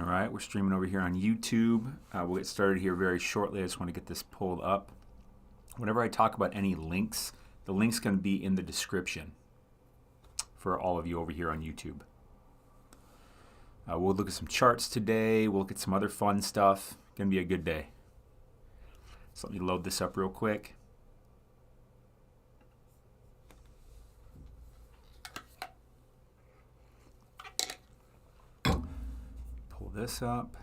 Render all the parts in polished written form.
right, we're streaming over here on YouTube. We'll get started here very shortly. I just want to get this pulled up. Whenever I talk about any links, the link's going to be in the description for all of you over here on YouTube. We'll look at some charts today. We'll look at some other fun stuff. Going to be a good day. So let me load this up real quick. Pull this up.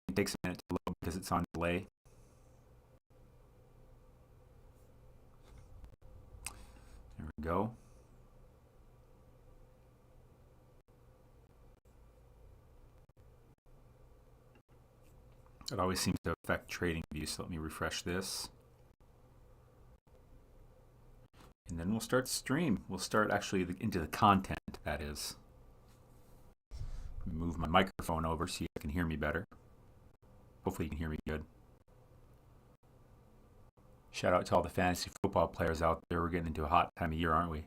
It takes a minute to load because it's on delay. There we go. It always seems to affect trading view, so let me refresh this. And then we'll start the stream. We'll start actually into the content, that is. Move my microphone over so you can hear me better. Hopefully you can hear me good. Shout out to all the fantasy football players out there. We're getting into a hot time of year, aren't we?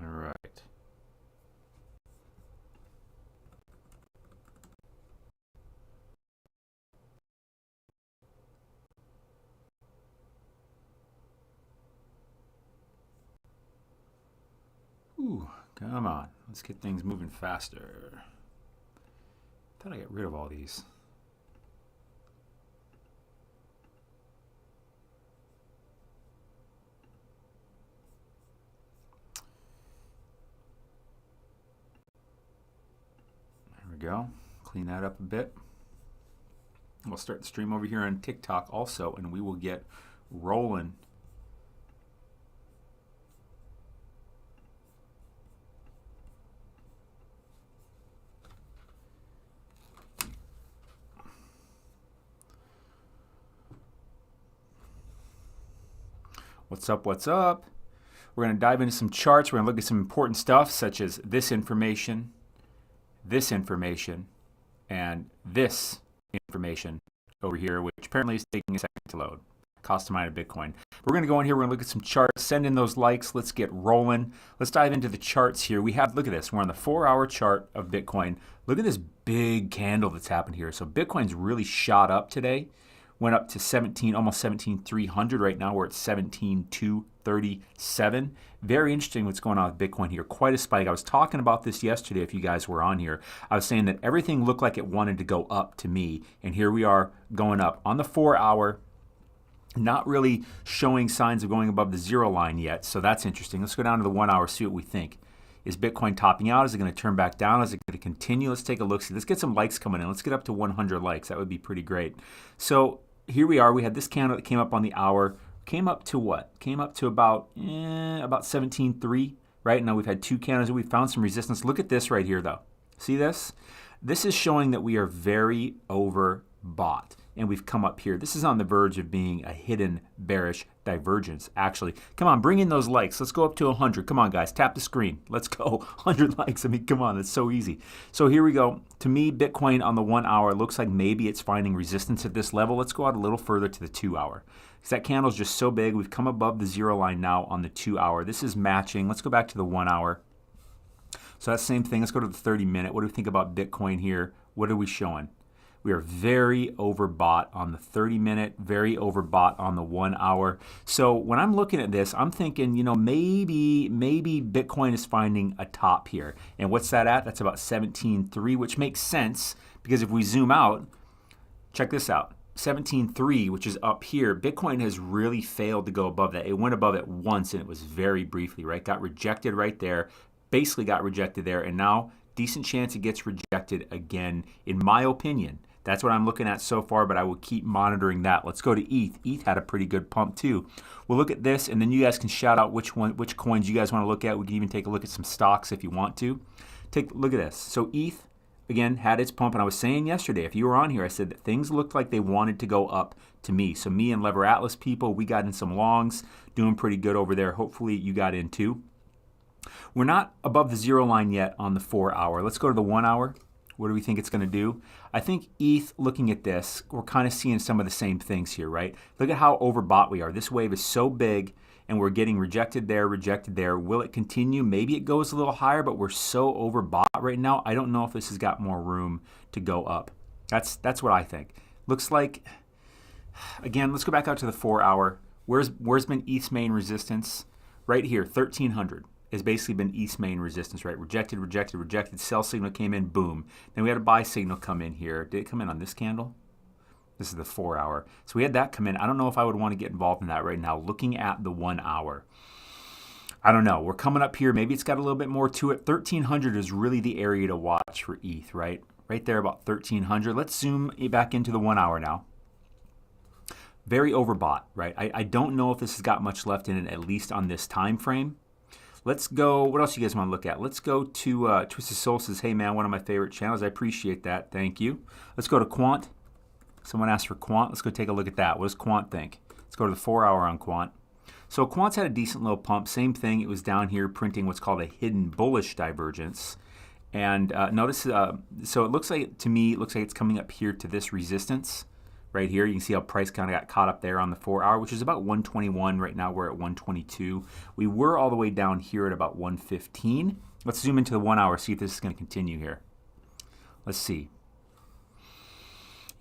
All right. Ooh, come on. Let's get things moving faster. Thought I got rid of all these. There we go. Clean that up a bit. We'll start the stream over here on TikTok also, and we will get rolling. What's up, what's up? We're going to dive into some charts. We're going to look at some important stuff such as this information, and this information over here, which apparently is taking a second to load. Cost to mine a Bitcoin. We're going to go in here. We're going to look at some charts. Send in those likes. Let's get rolling. Let's dive into the charts here. We have, look at this. We're on the 4-hour chart of Bitcoin. Look at this big candle that's happened here. So Bitcoin's really shot up today. Went up to almost 17,300 right now. We're at 17,237. Very interesting what's going on with Bitcoin here. Quite a spike. I was talking about this yesterday if you guys were on here. I was saying that everything looked like it wanted to go up to me. And here we are going up. On the 4-hour, not really showing signs of going above the zero line yet. So that's interesting. Let's go down to the 1-hour, see what we think. Is Bitcoin topping out? Is it going to turn back down? Is it going to continue? Let's take a look. See, let's get some likes coming in. Let's get up to 100 likes. That would be pretty great. So here we are. We had this candle that came up on the hour. Came up to what? Came up to about 17.3. Right now we've had two candles. We found some resistance. Look at this right here, though. See this? This is showing that we are very overbought. And we've come up here. This is on the verge of being a hidden bearish divergence, actually. Come on, bring in those likes. Let's go up to 100. Come on, guys. Tap the screen. Let's go. 100 likes. I mean, come on. That's so easy. So here we go. To me, Bitcoin on the 1 hour looks like maybe it's finding resistance at this level. Let's go out a little further to the 2 hour. Because that candle's just so big. We've come above the zero line now on the 2 hour. This is matching. Let's go back to the 1 hour. So that's the same thing. Let's go to the 30 minute. What do we think about Bitcoin here? What are we showing? We are very overbought on the 30 minute, very overbought on the 1 hour. So when I'm looking at this, I'm thinking, you know, maybe Bitcoin is finding a top here. And what's that at? That's about 17.3, which makes sense because if we zoom out, check this out. 17.3, which is up here, Bitcoin has really failed to go above that. It went above it once and it was very briefly, right? Got rejected right there, basically got rejected there, and now decent chance it gets rejected again, in my opinion. That's what I'm looking at so far, but I will keep monitoring that. Let's go to ETH. ETH had a pretty good pump too. We'll look at this, and then you guys can shout out which coins you guys want to look at. We can even take a look at some stocks if you want to. Take a look at this. So ETH, again, had its pump, and I was saying yesterday, if you were on here, I said that things looked like they wanted to go up to me. So me and Lever Atlas people, we got in some longs, doing pretty good over there. Hopefully you got in too. We're not above the 0 line yet on the 4 hour. Let's go to the 1 hour. What do we think it's going to do? I think ETH, looking at this, we're kind of seeing some of the same things here, right? Look at how overbought we are. This wave is so big, and we're getting rejected there, rejected there. Will it continue? Maybe it goes a little higher, but we're so overbought right now. I don't know if this has got more room to go up. That's what I think. Looks like, again, let's go back out to the 4 hour. Where's been ETH's main resistance? Right here, 1300. Has basically been ETH's main resistance, right? Rejected, rejected, rejected. Sell signal came in, boom. Then we had a buy signal come in here. Did it come in on this candle? This is the 4 hour. So we had that come in. I don't know if I would want to get involved in that right now. Looking at the 1 hour, I don't know. We're coming up here. Maybe it's got a little bit more to it. 1300 is really the area to watch for ETH, right? Right there, about 1300. Let's zoom back into the 1 hour now. Very overbought, right? I don't know if this has got much left in it, at least on this time frame. Let's go, what else you guys want to look at? Let's go to Twisted Soul says, hey man, one of my favorite channels. I appreciate that. Thank you. Let's go to Quant. Someone asked for Quant. Let's go take a look at that. What does Quant think? Let's go to the 4 hour on Quant. So Quant's had a decent little pump. Same thing. It was down here printing what's called a hidden bullish divergence. And notice, so it looks like, to me, it looks like it's coming up here to this resistance. Right here, you can see how price kind of got caught up there on the 4 hour, which is about 121. Right now, we're at 122. We were all the way down here at about 115. Let's zoom into the 1 hour, see if this is going to continue here. Let's see.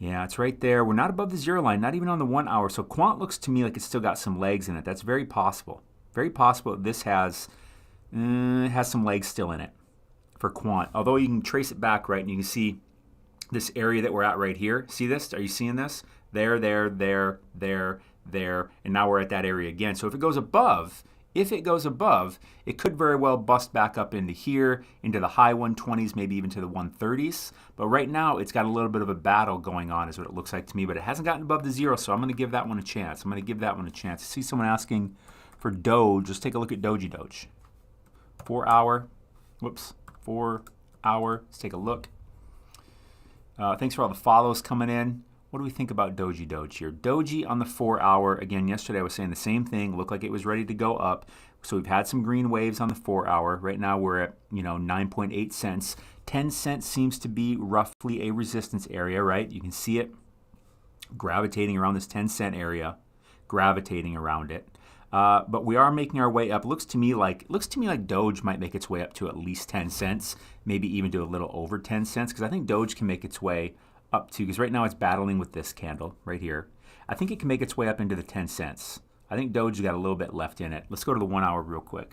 Yeah, it's right there. We're not above the 0 line, not even on the 1 hour. So Quant looks to me like it's still got some legs in it. That's very possible. Very possible that this has some legs still in it for Quant. Although you can trace it back, right, and you can see this area that we're at right here. See this? Are you seeing this? There, and now we're at that area again. So if it goes above, it could very well bust back up into here, into the high 120s, maybe even to the 130s. But right now, it's got a little bit of a battle going on, is what it looks like to me. But it hasn't gotten above the 0, so I'm going to give that one a chance. I see someone asking for Doge. Let's take a look at Doge. 4 hour. Whoops. 4 hour. Let's take a look. Thanks for all the follows coming in. What do we think about Doge here? Doge on the 4 hour. Again, yesterday I was saying the same thing. Looked like it was ready to go up. So we've had some green waves on the 4 hour. Right now we're at 9.8 cents. 10 cents seems to be roughly a resistance area, right? You can see it gravitating around this 10 cent area, gravitating around it. But we are making our way up. Looks to me like Doge might make its way up to at least 10 cents, maybe even to a little over 10 cents, because I think Doge can make its way up to, because right now it's battling with this candle right here. I think it can make its way up into the 10 cents. I think Doge got a little bit left in it. Let's go to the 1 hour real quick.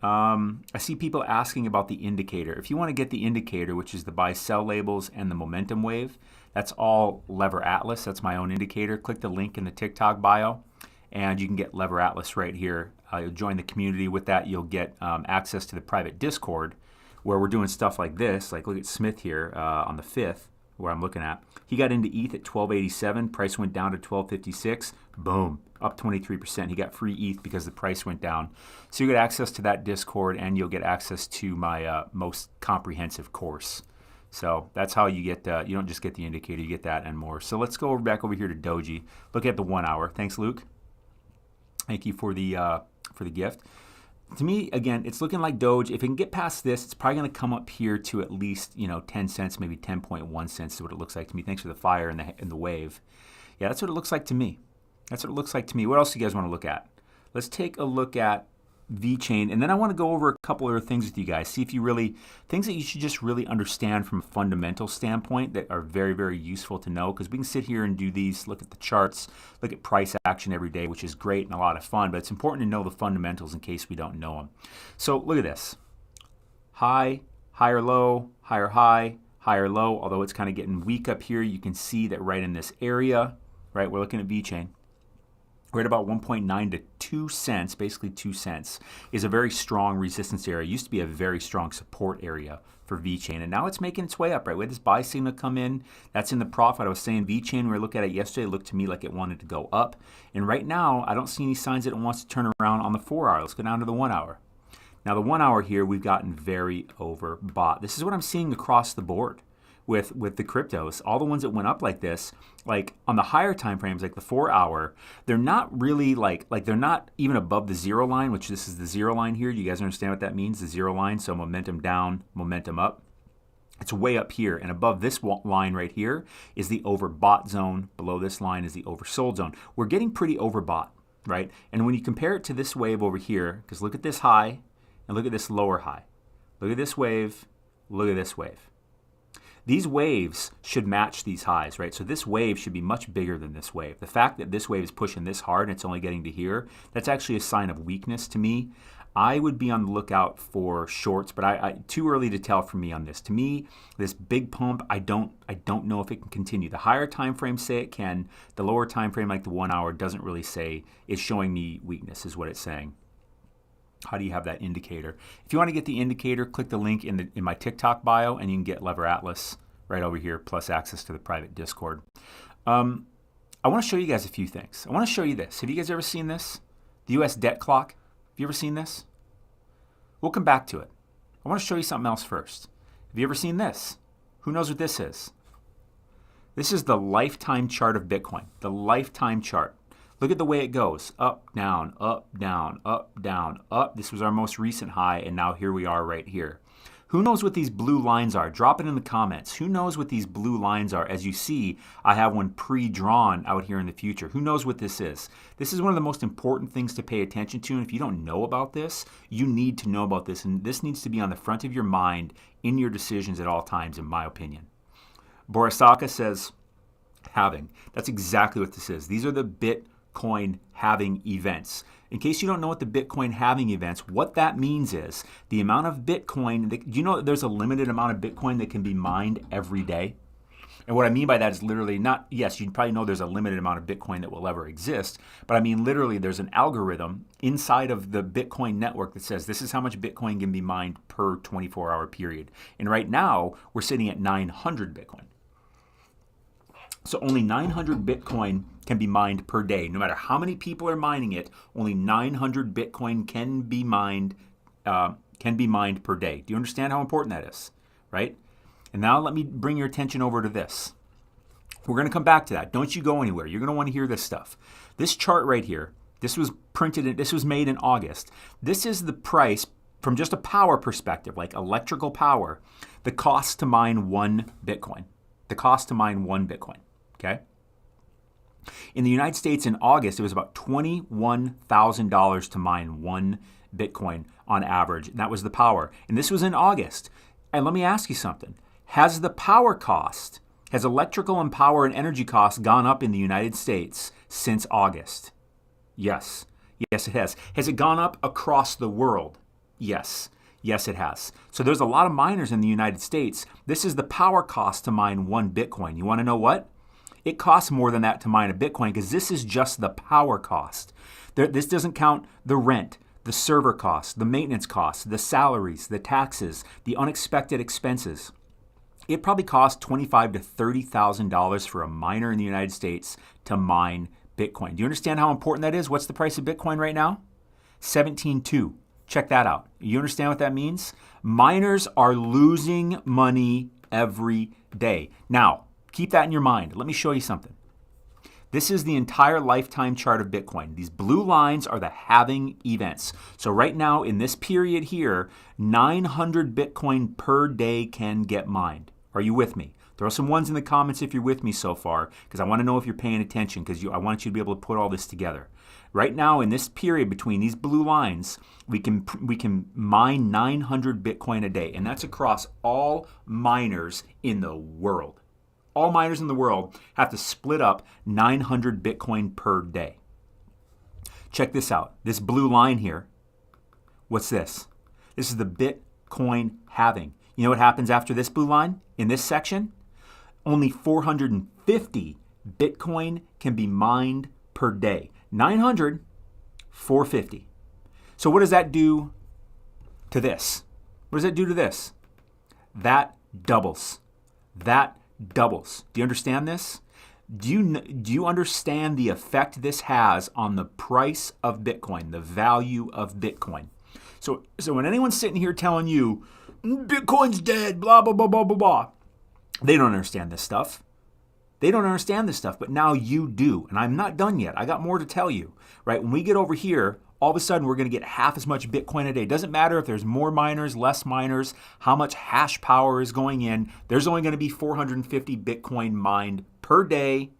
I see people asking about the indicator. If you want to get the indicator, which is the buy-sell labels and the momentum wave, that's all Lever Atlas. That's my own indicator. Click the link in the TikTok bio, and you can get Lever Atlas right here. You'll join the community. With that, you'll get access to the private Discord, where we're doing stuff like this. Like, look at Smith here on the 5th, where I'm looking at. He got into ETH at 1287. Price went down to 1256. Boom, up 23%. He got free ETH because the price went down. So you get access to that Discord, and you'll get access to my most comprehensive course. So that's how you get, you don't just get the indicator, you get that and more. So let's go back over here to Doge. Look at the 1 hour. Thanks, Luke. Thank you for the gift. To me, again, it's looking like Doge. If it can get past this, it's probably going to come up here to at least 10 cents, maybe 10.1 cents is what it looks like to me. Thanks for the fire and the wave. Yeah, that's what it looks like to me. What else do you guys want to look at? Let's take a look at VeChain, and then I want to go over a couple other things with you guys. See if you really, things that you should just really understand from a fundamental standpoint that are very, very useful to know, because we can sit here and do these, look at the charts, look at price action every day, which is great and a lot of fun, but it's important to know the fundamentals in case we don't know them. So look at this. High, higher low, higher high, higher low, although it's kind of getting weak up here. You can see that right in this area, right, we're looking at VeChain. We're at about 1.9 to 2 cents, basically 2 cents, is a very strong resistance area. It used to be a very strong support area for VeChain, and now it's making its way up, right? We had this buy signal come in. That's in the profit. I was saying VeChain, when we looked at it yesterday, it looked to me like it wanted to go up. And right now, I don't see any signs that it wants to turn around on the 4 hour. Let's go down to the 1 hour. Now, the 1 hour here, we've gotten very overbought. This is what I'm seeing across the board with the cryptos. All the ones that went up like this, like on the higher time frames, like the 4 hour, they're not really like they're not even above the zero line, which this is the zero line here. You guys understand what that means, the zero line? So momentum down, momentum up. It's way up here, and above this line right here is the overbought zone. Below this line is the oversold zone. We're getting pretty overbought, right? And when you compare it to this wave over here, because look at this high and look at this lower high. Look at this wave, look at this wave. These waves should match these highs, right? So this wave should be much bigger than this wave. The fact that this wave is pushing this hard and it's only getting to here, that's actually a sign of weakness to me. I would be on the lookout for shorts, but I too early to tell for me on this. To me, this big pump, I don't know if it can continue. The higher time frames say it can. The lower time frame, like the 1 hour, doesn't really say. It's showing me weakness, is what it's saying. How do you have that indicator? If you want to get the indicator, click the link in my TikTok bio, and you can get Lever Atlas right over here, plus access to the private Discord. I want to show you guys a few things. I want to show you this. Have you guys ever seen this? The U.S. debt clock. Have you ever seen this? We'll come back to it. I want to show you something else first. Have you ever seen this? Who knows what this is? This is the lifetime chart of Bitcoin. The lifetime chart. Look at the way it goes. Up, down, up, down, up, down, up. This was our most recent high, and now here we are right here. Who knows what these blue lines are? Drop it in the comments. Who knows what these blue lines are? As you see, I have one pre-drawn out here in the future. Who knows what this is? This is one of the most important things to pay attention to, and if you don't know about this, you need to know about this, and this needs to be on the front of your mind in your decisions at all times, in my opinion. Borisaka says, halving. That's exactly what this is. These are the Bitcoin halving events. In case you don't know what the Bitcoin halving events, what that means is the amount of Bitcoin, do you know that there's a limited amount of Bitcoin that can be mined every day? And what I mean by that is literally not, yes, you probably know there's a limited amount of Bitcoin that will ever exist, but I mean literally there's an algorithm inside of the Bitcoin network that says this is how much Bitcoin can be mined per 24-hour period. And right now, we're sitting at 900 Bitcoin. So only 900 Bitcoin can be mined per day. No matter how many people are mining it, only 900 Bitcoin can be mined per day. Do you understand how important that is, right? And now let me bring your attention over to this. We're going to come back to that. Don't you go anywhere. You're going to want to hear this stuff. This chart right here, this was made in August. This is the price from just a power perspective, like electrical power, the cost to mine one Bitcoin. The cost to mine one Bitcoin. Okay. In the United States in August, it was about $21,000 to mine one Bitcoin on average. And that was the power. And this was in August. And let me ask you something. Has the power cost, has electrical and power and energy costs gone up in the United States since August? Yes. Yes, it has. Has it gone up across the world? Yes. Yes, it has. So there's a lot of miners in the United States. This is the power cost to mine one Bitcoin. You want to know what? It costs more than that to mine a Bitcoin because this is just the power cost. This doesn't count the rent, the server costs, the maintenance costs, the salaries, the taxes, the unexpected expenses. It probably costs $25,000 to $30,000 for a miner in the United States to mine Bitcoin. Do you understand how important that is? What's the price of Bitcoin right now? $17,200. Check that out. You understand what that means? Miners are losing money every day. Now, keep that in your mind. Let me show you something. This is the entire lifetime chart of Bitcoin. These blue lines are the halving events. So right now in this period here, 900 Bitcoin per day can get mined. Are you with me? Throw some ones in the comments if you're with me so far, because I want to know if you're paying attention, because I want you to be able to put all this together. Right now, in this period between these blue lines, we can mine 900 Bitcoin a day, and that's across all miners in the world. All miners in the world have to split up 900 Bitcoin per day. Check this out. This blue line here, what's this? This is the Bitcoin halving. You know what happens after this blue line in this section? Only 450 Bitcoin can be mined per day. 900, 450. So what does that do to this? What does that do to this? That doubles. That doubles. Do you understand this? Do you understand the effect this has on the price of Bitcoin, the value of Bitcoin? So when anyone's sitting here telling you, Bitcoin's dead, blah, blah, blah, blah, blah, blah, they don't understand this stuff. They don't understand this stuff, but now you do. And I'm not done yet. I got more to tell you, right? When we get over here, all of a sudden we're going to get half as much Bitcoin a day. It doesn't matter if there's more miners, less miners, how much hash power is going in. There's only going to be 450 Bitcoin mined per day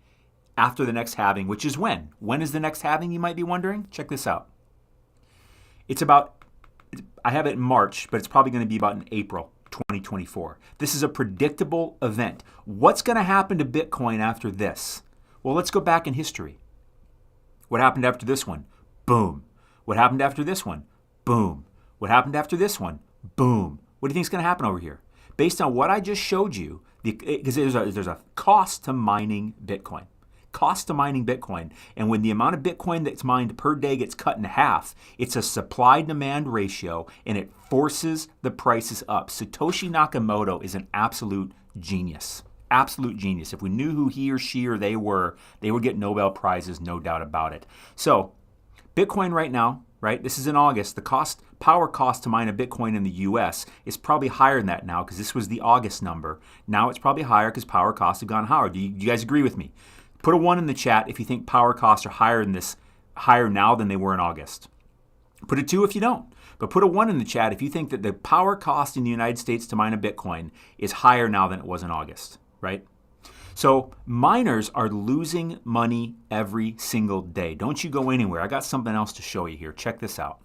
after the next halving, which is when? When is the next halving, you might be wondering? Check this out. It's about, I have it in March, but it's probably going to be about in April 2024. This is a predictable event. What's going to happen to Bitcoin after this? Well, let's go back in history. What happened after this one? Boom. What happened after this one? Boom. What happened after this one? Boom. What do you think is going to happen over here? Based on what I just showed you, because there's a cost to mining Bitcoin. Cost to mining Bitcoin. And when the amount of Bitcoin that's mined per day gets cut in half, it's a supply-demand ratio, and it forces the prices up. Satoshi Nakamoto is an absolute genius. Absolute genius. If we knew who he or she or they would get Nobel Prizes, no doubt about it. So Bitcoin right now, right, this is in August, the power cost to mine a Bitcoin in the US is probably higher than that now because this was the August number. Now it's probably higher because power costs have gone higher. Do you guys agree with me? Put a 1 in the chat if you think power costs are higher now than they were in August. Put a 2 if you don't. But put a 1 in the chat if you think that the power cost in the United States to mine a Bitcoin is higher now than it was in August, right? So miners are losing money every single day. Don't you go anywhere. I got something else to show you here. Check this out.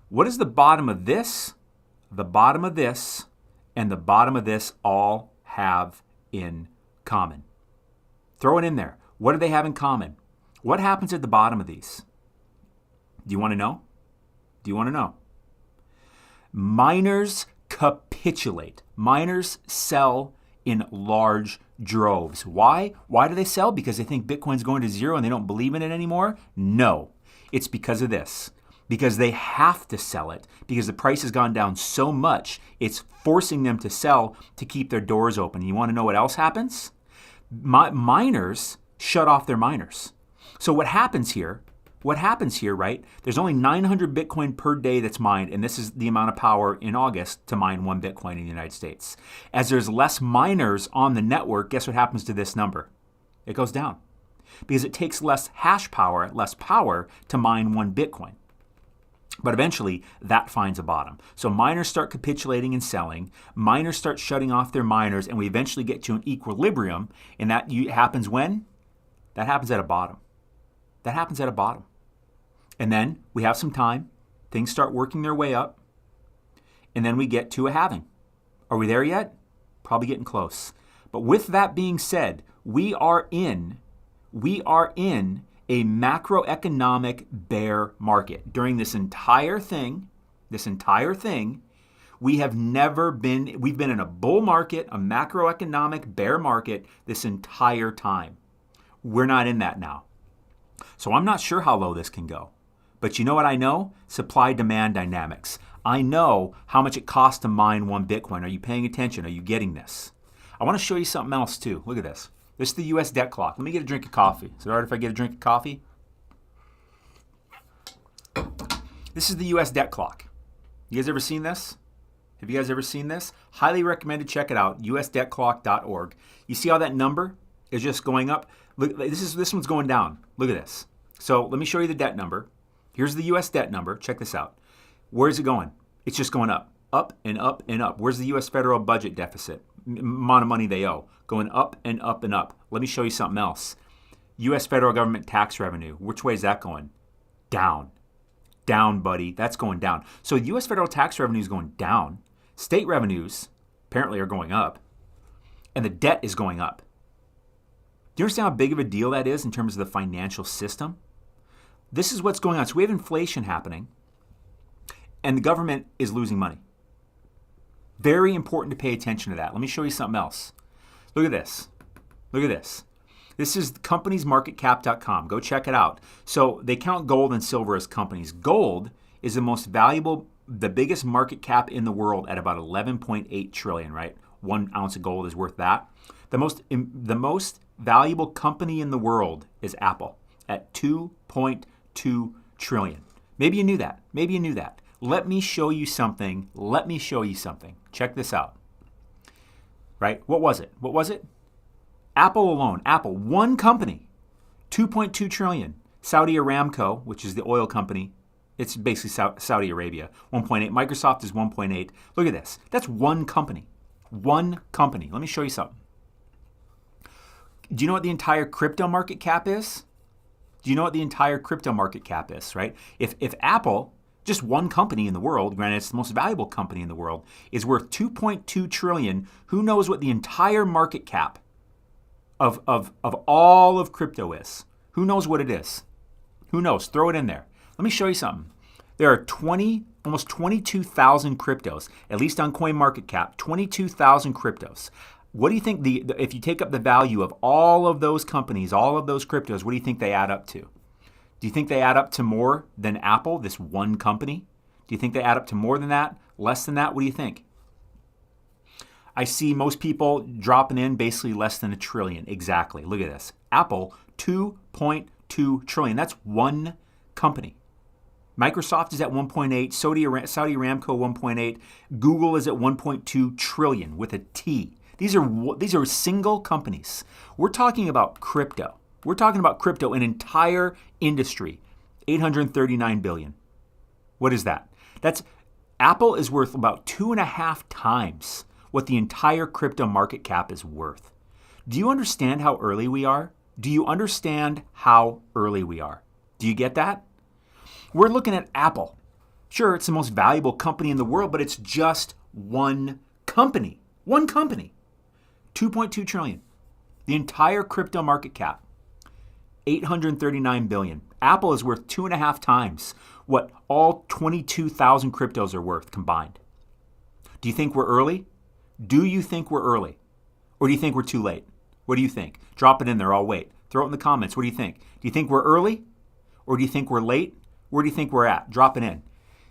What does the bottom of this, the bottom of this, and the bottom of this all have in common? Throw it in there. What do they have in common? What happens at the bottom of these? Do you want to know? Do you want to know? Miners capitulate. Miners sell in large droves. Why? Why do they sell? Because they think Bitcoin's going to zero and they don't believe in it anymore? No. It's because of this. Because they have to sell it. Because the price has gone down so much, it's forcing them to sell to keep their doors open. And you want to know what else happens? Miners shut off their miners. So what happens here, right? There's only 900 Bitcoin per day that's mined, and this is the amount of power in August to mine 1 Bitcoin in the United States. As there's less miners on the network, guess what happens to this number? It goes down because it takes less hash power, less power to mine 1 Bitcoin. But eventually, that finds a bottom. So miners start capitulating and selling. Miners start shutting off their miners, and we eventually get to an equilibrium. And that happens when? That happens at a bottom. That happens at a bottom. And then we have some time. Things start working their way up. And then we get to a halving. Are we there yet? Probably getting close. But with that being said, we are in a macroeconomic bear market. During this entire thing, we've been in a bull market, a macroeconomic bear market this entire time. We're not in that now. So I'm not sure how low this can go. But you know what I know? Supply-demand dynamics. I know how much it costs to mine 1 Bitcoin. Are you paying attention? Are you getting this? I want to show you something else too. Look at this. This is the U.S. debt clock. Let me get a drink of coffee. Is it all right if I get a drink of coffee? This is the U.S. debt clock. You guys ever seen this? Have you guys ever seen this? Highly recommended. Check it out. usdebtclock.org. You see how that number is just going up? Look, this one's going down. Look at this. So let me show you the debt number. Here's the U.S. debt number. Check this out. Where is it going? It's just going up. Up and up and up. Where's the U.S. federal budget deficit? Amount of money they owe. Going up and up and up. Let me show you something else. U.S. federal government tax revenue. Which way is that going? Down. Down, buddy. That's going down. So U.S. federal tax revenue is going down. State revenues apparently are going up. And the debt is going up. Do you understand how big of a deal that is in terms of the financial system? This is what's going on. So we have inflation happening. And the government is losing money. Very important to pay attention to that. Let me show you something else. Look at this. Look at this. This is companiesmarketcap.com. Go check it out. So they count gold and silver as companies. Gold is the most valuable, the biggest market cap in the world at about 11.8 trillion, right? 1 ounce of gold is worth that. The most valuable company in the world is Apple at 2.2 trillion. Maybe you knew that. Maybe you knew that. Let me show you something. Let me show you something. Check this out. Right? What was it? What was it? Apple alone. Apple, one company, 2.2 trillion. Saudi Aramco, which is the oil company, it's basically Saudi Arabia, 1.8. Microsoft is 1.8. Look at this. That's one company. One company. Let me show you something. Do you know what the entire crypto market cap is? Do you know what the entire crypto market cap is, right? If Apple, just one company in the world, granted it's the most valuable company in the world, is worth 2.2 trillion, who knows what the entire market cap of all of crypto is? Who knows what it is? Who knows? Throw it in there. Let me show you something. There are almost 22,000 cryptos, at least on CoinMarketCap, 22,000 cryptos. What do you think if you take up the value of all of those companies, all of those cryptos, what do you think they add up to? Do you think they add up to more than Apple, this one company? Do you think they add up to more than that? Less than that? What do you think? I see most people dropping in basically less than $1 trillion. Exactly. Look at this. Apple, 2.2 trillion. That's one company. Microsoft is at 1.8, Saudi Aramco 1.8, Google is at 1.2 trillion with a T. These are single companies. We're talking about crypto. We're talking about crypto, an entire industry, 839 billion. What is that? Apple is worth about 2.5 times what the entire crypto market cap is worth. Do you understand how early we are? Do you understand how early we are? Do you get that? We're looking at Apple. Sure, it's the most valuable company in the world, but it's just one company. One company. 2.2 trillion. The entire crypto market cap, 839 billion. Apple is worth 2.5 times what all 22,000 cryptos are worth combined. Do you think we're early? Do you think we're early? Or do you think we're too late? What do you think? Drop it in there. I'll wait. Throw it in the comments. What do you think? Do you think we're early? Or do you think we're late? Where do you think we're at? Drop it in.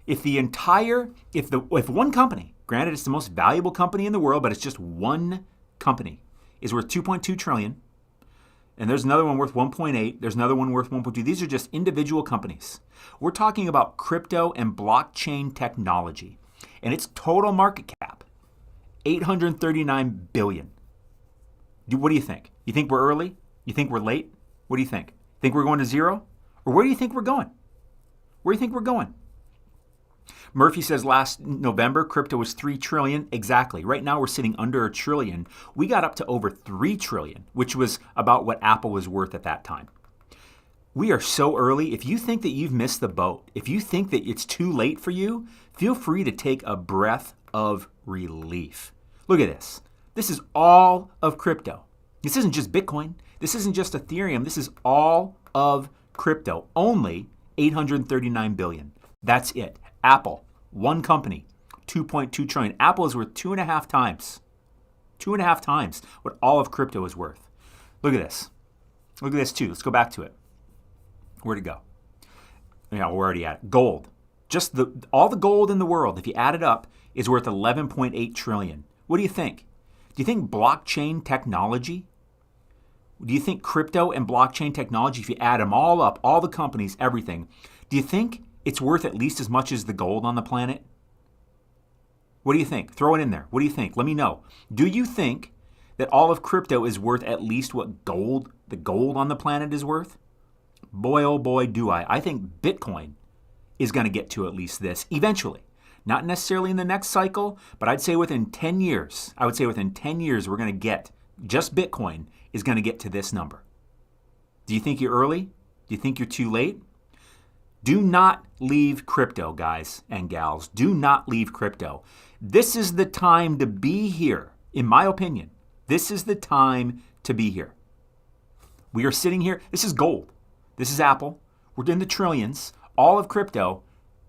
If one company, granted it's the most valuable company in the world, but it's just one company, is worth 2.2 trillion, and there's another one worth 1.8, there's another one worth 1.2. These are just individual companies. We're talking about crypto and blockchain technology, and its total market cap, 839 billion. What do you think? You think we're early? You think we're late? What do you think? Think we're going to zero? Or where do you think we're going? Where do you think we're going? Murphy says last November, crypto was 3 trillion. Exactly. Right now we're sitting under $1 trillion. We got up to over 3 trillion, which was about what Apple was worth at that time. We are so early. If you think that you've missed the boat, if you think that it's too late for you, feel free to take a breath of relief. Look at this. This is all of crypto. This isn't just Bitcoin. This isn't just Ethereum. This is all of crypto. Only 839 billion. That's it. Apple, one company, 2.2 trillion. Apple is worth 2.5 times. 2.5 times what all of crypto is worth. Look at this. Look at this too. Let's go back to it. Where'd it go? Yeah, we're already at it. Gold. Just all the gold in the world, if you add it up, is worth 11.8 trillion. What do you think? Do you think blockchain technology? Do you think crypto and blockchain technology, if you add them all up, all the companies, everything, do you think it's worth at least as much as the gold on the planet? What do you think? Throw it in there. What do you think? Let me know. Do you think that all of crypto is worth at least what the gold on the planet is worth? Boy, oh boy, do I. I think Bitcoin is going to get to at least this eventually. Not necessarily in the next cycle, but I'd say within 10 years, we're going to get, just Bitcoin is going to get to this number. Do you think you're early? Do you think you're too late? Do not leave crypto, guys and gals. Do not leave crypto. This is the time to be here, in my opinion. This is the time to be here. We are sitting here. This is gold. This is Apple. We're in the trillions. All of crypto,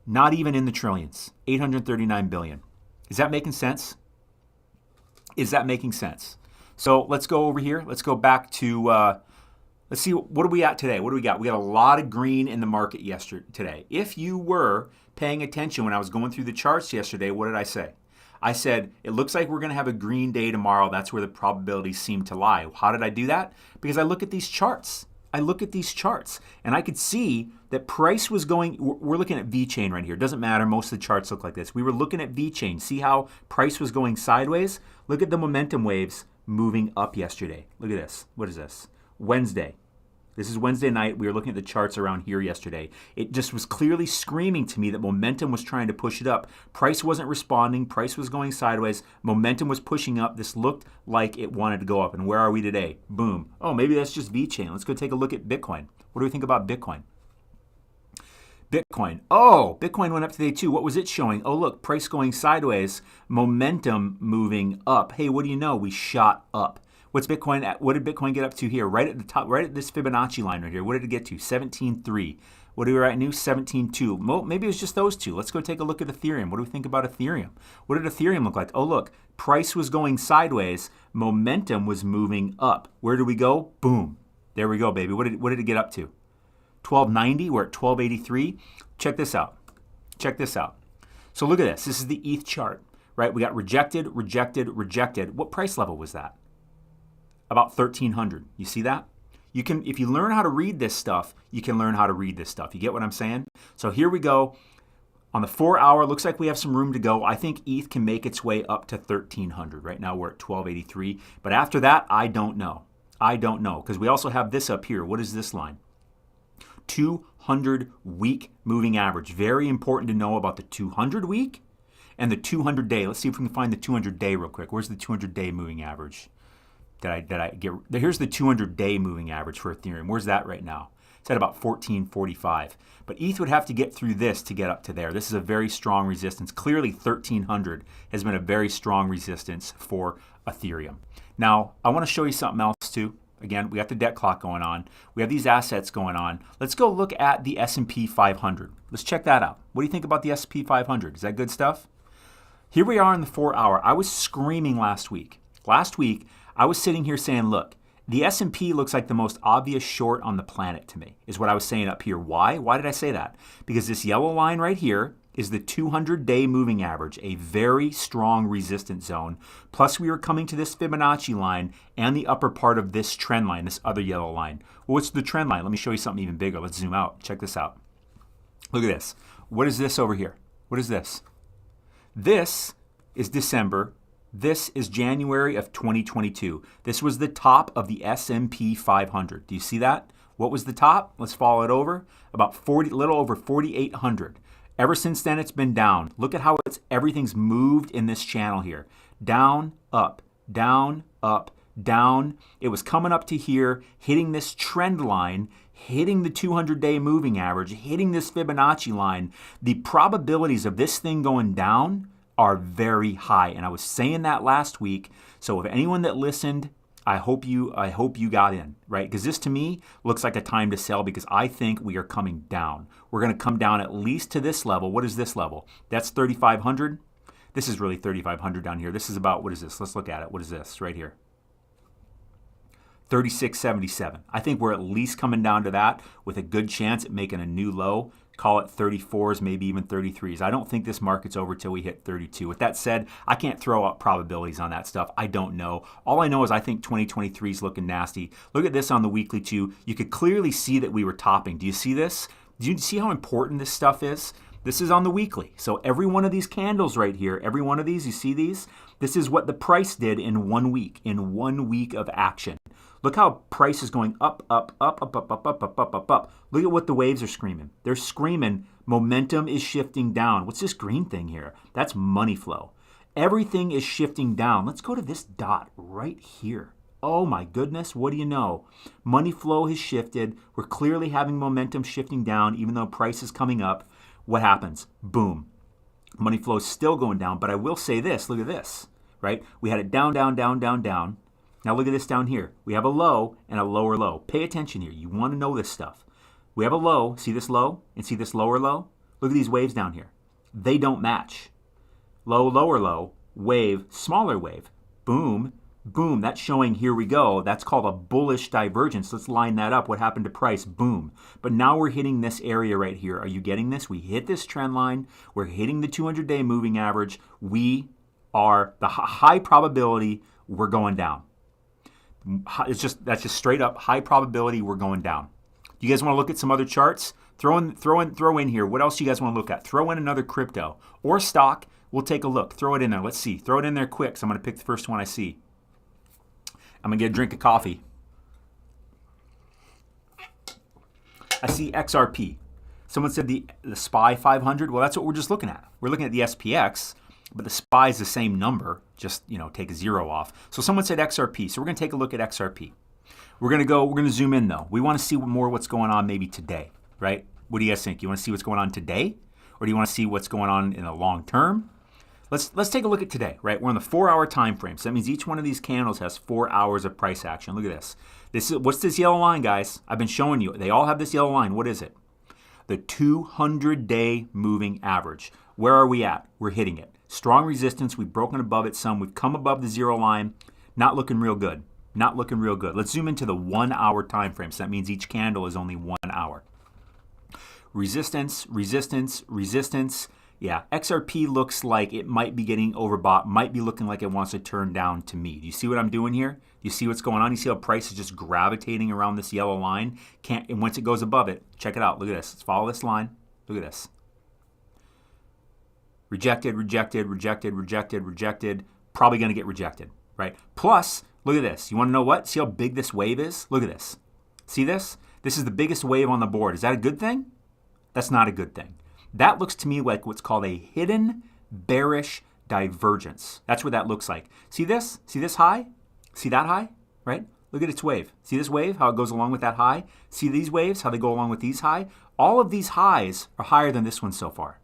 not even in the trillions. 839 billion. Is that making sense? Is that making sense? So let's go over here. Let's go back to Let's see, what are we at today? What do we got? We got a lot of green in the market today. If you were paying attention when I was going through the charts yesterday, what did I say? I said, it looks like we're going to have a green day tomorrow. That's where the probabilities seem to lie. How did I do that? Because I look at these charts. And I could see that price was going, we're looking at V-chain right here. It doesn't matter. Most of the charts look like this. We were looking at V-chain. See how price was going sideways? Look at the momentum waves moving up yesterday. Look at this. What is this? Wednesday. This is Wednesday night. We were looking at the charts around here yesterday. It just was clearly screaming to me that momentum was trying to push it up. Price wasn't responding. Price was going sideways. Momentum was pushing up. This looked like it wanted to go up. And where are we today? Boom. Oh, maybe that's just V-chain. Let's go take a look at Bitcoin. What do we think about Bitcoin? Bitcoin. Oh, Bitcoin went up today too. What was it showing? Oh, look, price going sideways. Momentum moving up. Hey, what do you know? We shot up. What's Bitcoin at? What did Bitcoin get up to here? Right at the top, right at this Fibonacci line right here. What did it get to? 17.3. What are we at now? 17.2. Well, maybe it was just those two. Let's go take a look at Ethereum. What do we think about Ethereum? What did Ethereum look like? Oh, look, price was going sideways. Momentum was moving up. Where did we go? Boom. There we go, baby. What did it get up to? 1290. We're at 1283. Check this out. So look at this. This is the ETH chart, right? We got rejected, rejected, rejected. What price level was that? About 1,300. You see that? You can, if you learn how to read this stuff, you can learn how to read this stuff. You get what I'm saying? So here we go. On the 4 hour, looks like we have some room to go. I think ETH can make its way up to 1,300. Right now we're at 1,283. But after that, I don't know. Because we also have this up here. What is this line? 200 week moving average. Very important to know about the 200 week and the 200 day. Let's see if we can find the 200 day real quick. Where's the 200 day moving average? Did I get? Here's the 200 day moving average for Ethereum. Where's that right now? It's at about 1445. But ETH would have to get through this to get up to there. This is a very strong resistance. Clearly 1,300 has been a very strong resistance for Ethereum. Now, I want to show you something else too. Again, we got the debt clock going on. We have these assets going on. Let's go look at the S&P 500. Let's check that out. What do you think about the S&P 500? Is that good stuff? Here we are in the 4 hour. I was screaming last week. Last week, I was sitting here saying, look, the S&P looks like the most obvious short on the planet to me, is what I was saying up here. Why? Why did I say that? Because this yellow line right here is the 200-day moving average, a very strong resistance zone. Plus, we were coming to this Fibonacci line and the upper part of this trend line, this other yellow line. Well, what's the trend line? Let me show you something even bigger. Let's zoom out. Check this out. Look at this. What is this over here? What is this? This is December. This is January of 2022. This was the top of the S&P 500. Do you see that? What was the top? Let's follow it over. About 40, little over 4,800. Ever since then, it's been down. Look at how everything's moved in this channel here. Down, up, down, up, down. It was coming up to here, hitting this trend line, hitting the 200-day moving average, hitting this Fibonacci line. The probabilities of this thing going down are very high. And I was saying that last week. So if anyone that listened, I hope you got in, right? Because this to me looks like a time to sell because I think we are coming down. We're going to come down at least to this level. What is this level? That's 3,500. This is really 3,500 down here. This is about, what is this? Let's look at it. What is this right here? 36.77. I think we're at least coming down to that with a good chance at making a new low. Call it 34s, maybe even 33s. I don't think this market's over till we hit 32. With that said, I can't throw out probabilities on that stuff. I don't know. All I know is I think 2023 is looking nasty. Look at this on the weekly too. You could clearly see that we were topping. Do you see this? Do you see how important this stuff is? This is on the weekly. So every one of these candles right here, every one of these, you see these? This is what the price did in 1 week, in 1 week of action. Look how price is going up, up, up, up, up, up, up, up, up, up, up. Look at what the waves are screaming. They're screaming, momentum is shifting down. What's this green thing here? That's money flow. Everything is shifting down. Let's go to this dot right here. Oh my goodness, what do you know? Money flow has shifted. We're clearly having momentum shifting down, even though price is coming up. What happens? Boom. Money flow is still going down, but I will say this. Look at this, right? We had it down, down, down, down, down. Now look at this down here. We have a low and a lower low. Pay attention here. You want to know this stuff. We have a low. See this low and see this lower low? Look at these waves down here. They don't match. Low, lower low, wave, smaller wave. Boom. Boom, that's showing, here we go. That's called a bullish divergence. Let's line that up. What happened to price? Boom. But now we're hitting this area right here. Are you getting this? We hit this trend line. We're hitting the 200-day moving average. We are the high probability we're going down. That's just straight up high probability we're going down. You guys want to look at some other charts? Throw in here. What else do you guys want to look at? Throw in another crypto or stock. We'll take a look. Throw it in there. Let's see. Throw it in there quick. So I'm going to pick the first one I see. I'm going to get a drink of coffee. I see XRP. Someone said the SPY 500. Well, that's what we're just looking at. We're looking at the SPX, but the SPY is the same number. Just, take a zero off. So someone said XRP. So we're going to take a look at XRP. We're going to zoom in though. We want to see what's going on maybe today, right? What do you guys think? You want to see what's going on today? Or do you want to see what's going on in the long term? Let's take a look at today, right? We're on the 4-hour time frame. So that means each one of these candles has 4 hours of price action. Look at this. What's this yellow line, guys? I've been showing you. They all have this yellow line. What is it? The 200-day moving average. Where are we at? We're hitting it. Strong resistance. We've broken above it some. We've come above the zero line. Not looking real good. Not looking real good. Let's zoom into the 1-hour time frame. So that means each candle is only 1 hour. Resistance, resistance, resistance. Yeah, XRP looks like it might be getting overbought, might be looking like it wants to turn down to me. Do you see what I'm doing here? Do you see what's going on? You see how price is just gravitating around this yellow line? And once it goes above it, check it out. Look at this. Let's follow this line. Look at this. Rejected, rejected, rejected, rejected, rejected. Probably going to get rejected, right? Plus, look at this. You want to know what? See how big this wave is? Look at this. See this? This is the biggest wave on the board. Is that a good thing? That's not a good thing. That looks to me like what's called a hidden bearish divergence. That's what that looks like. See this? See this high? See that high? Right? Look at its wave. See this wave? How it goes along with that high? See these waves? How they go along with these high? All of these highs are higher than this one so far.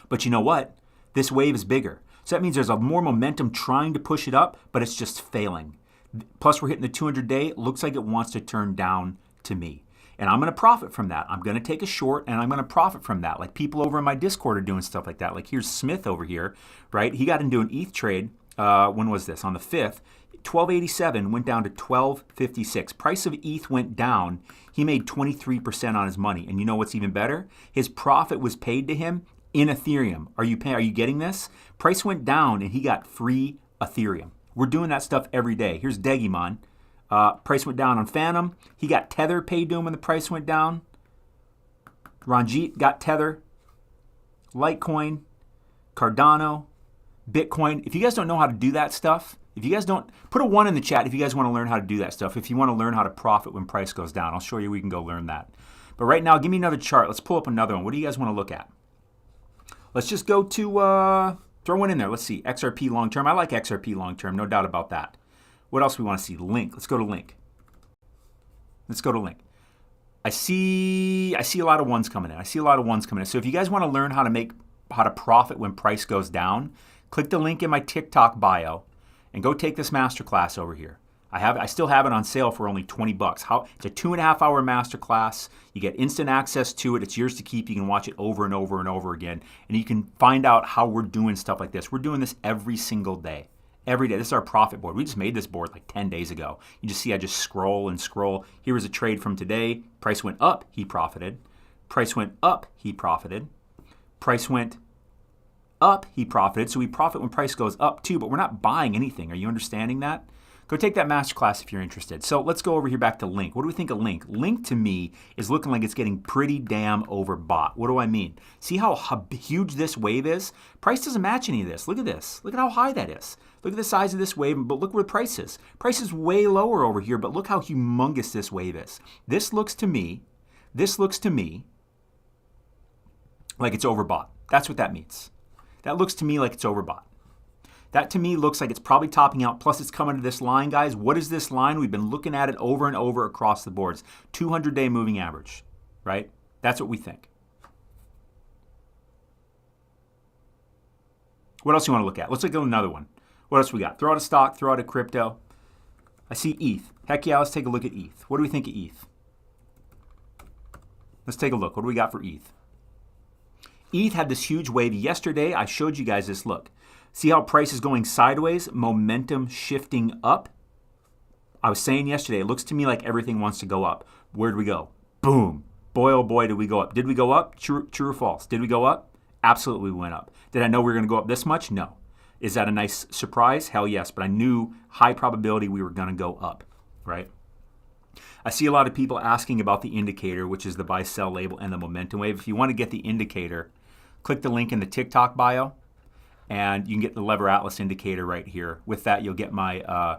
But you know what? This wave is bigger. So that means there's a more momentum trying to push it up, but it's just failing. Plus we're hitting the 200-day. It looks like it wants to turn down to me. And I'm going to profit from that. I'm going to take a short and I'm going to profit from that. Like people over in my Discord are doing stuff like that. Like here's Smith over here, right? He got into an ETH trade. When was this? On the 5th. 1287 went down to 1256. Price of ETH went down. He made 23% on his money. And you know what's even better? His profit was paid to him in Ethereum. Are you getting this? Price went down and he got free Ethereum. We're doing that stuff every day. Here's Degimon. Price went down on Phantom. He got Tether paid to him when the price went down. Ranjit got Tether. Litecoin. Cardano. Bitcoin. If you guys don't know how to do that stuff, if you guys don't, put a 1 in the chat if you guys want to learn how to do that stuff. If you want to learn how to profit when price goes down, I'll show you we can go learn that. But right now, give me another chart. Let's pull up another one. What do you guys want to look at? Let's just go to, throw one in there. Let's see. XRP long term. I like XRP long term. No doubt about that. What else we want to see? Link. Let's go to Link. Let's go to Link. I see a lot of ones coming in. So if you guys want to learn how to profit when price goes down, click the link in my TikTok bio and go take this masterclass over here. I still have it on sale for only $20. It's a 2.5-hour masterclass. You get instant access to it. It's yours to keep. You can watch it over and over and over again. And you can find out how we're doing stuff like this. We're doing this every single day. Every day. This is our profit board. We just made this board like 10 days ago. You just see I just scroll and scroll. Here was a trade from today. Price went up, he profited. Price went up, he profited. Price went up, he profited. So we profit when price goes up too, but we're not buying anything. Are you understanding that? Go take that masterclass if you're interested. So let's go over here back to Link. What do we think of Link? Link to me is looking like it's getting pretty damn overbought. What do I mean? See how huge this wave is? Price doesn't match any of this. Look at this. Look at how high that is. Look at the size of this wave, but look where the price is. Price is way lower over here, but look how humongous this wave is. This looks to me like it's overbought. That's what that means. That looks to me like it's overbought. That to me looks like it's probably topping out, plus it's coming to this line, guys. What is this line? We've been looking at it over and over across the boards. 200-day moving average, right? That's what we think. What else you want to look at? Let's look at another one. What else we got? Throw out a stock, throw out a crypto. I see ETH. Heck yeah, let's take a look at ETH. What do we think of ETH? Let's take a look. What do we got for ETH? ETH had this huge wave yesterday. I showed you guys this. Look. See how price is going sideways, momentum shifting up? I was saying yesterday, it looks to me like everything wants to go up. Where'd we go? Boom. Boy, oh boy, did we go up. Did we go up? True or false? Did we go up? Absolutely we went up. Did I know we were going to go up this much? No. Is that a nice surprise? Hell yes, but I knew high probability we were going to go up, right? I see a lot of people asking about the indicator, which is the buy-sell label and the momentum wave. If you want to get the indicator, click the link in the TikTok bio, and you can get the Lever Atlas indicator right here. With that, you'll get my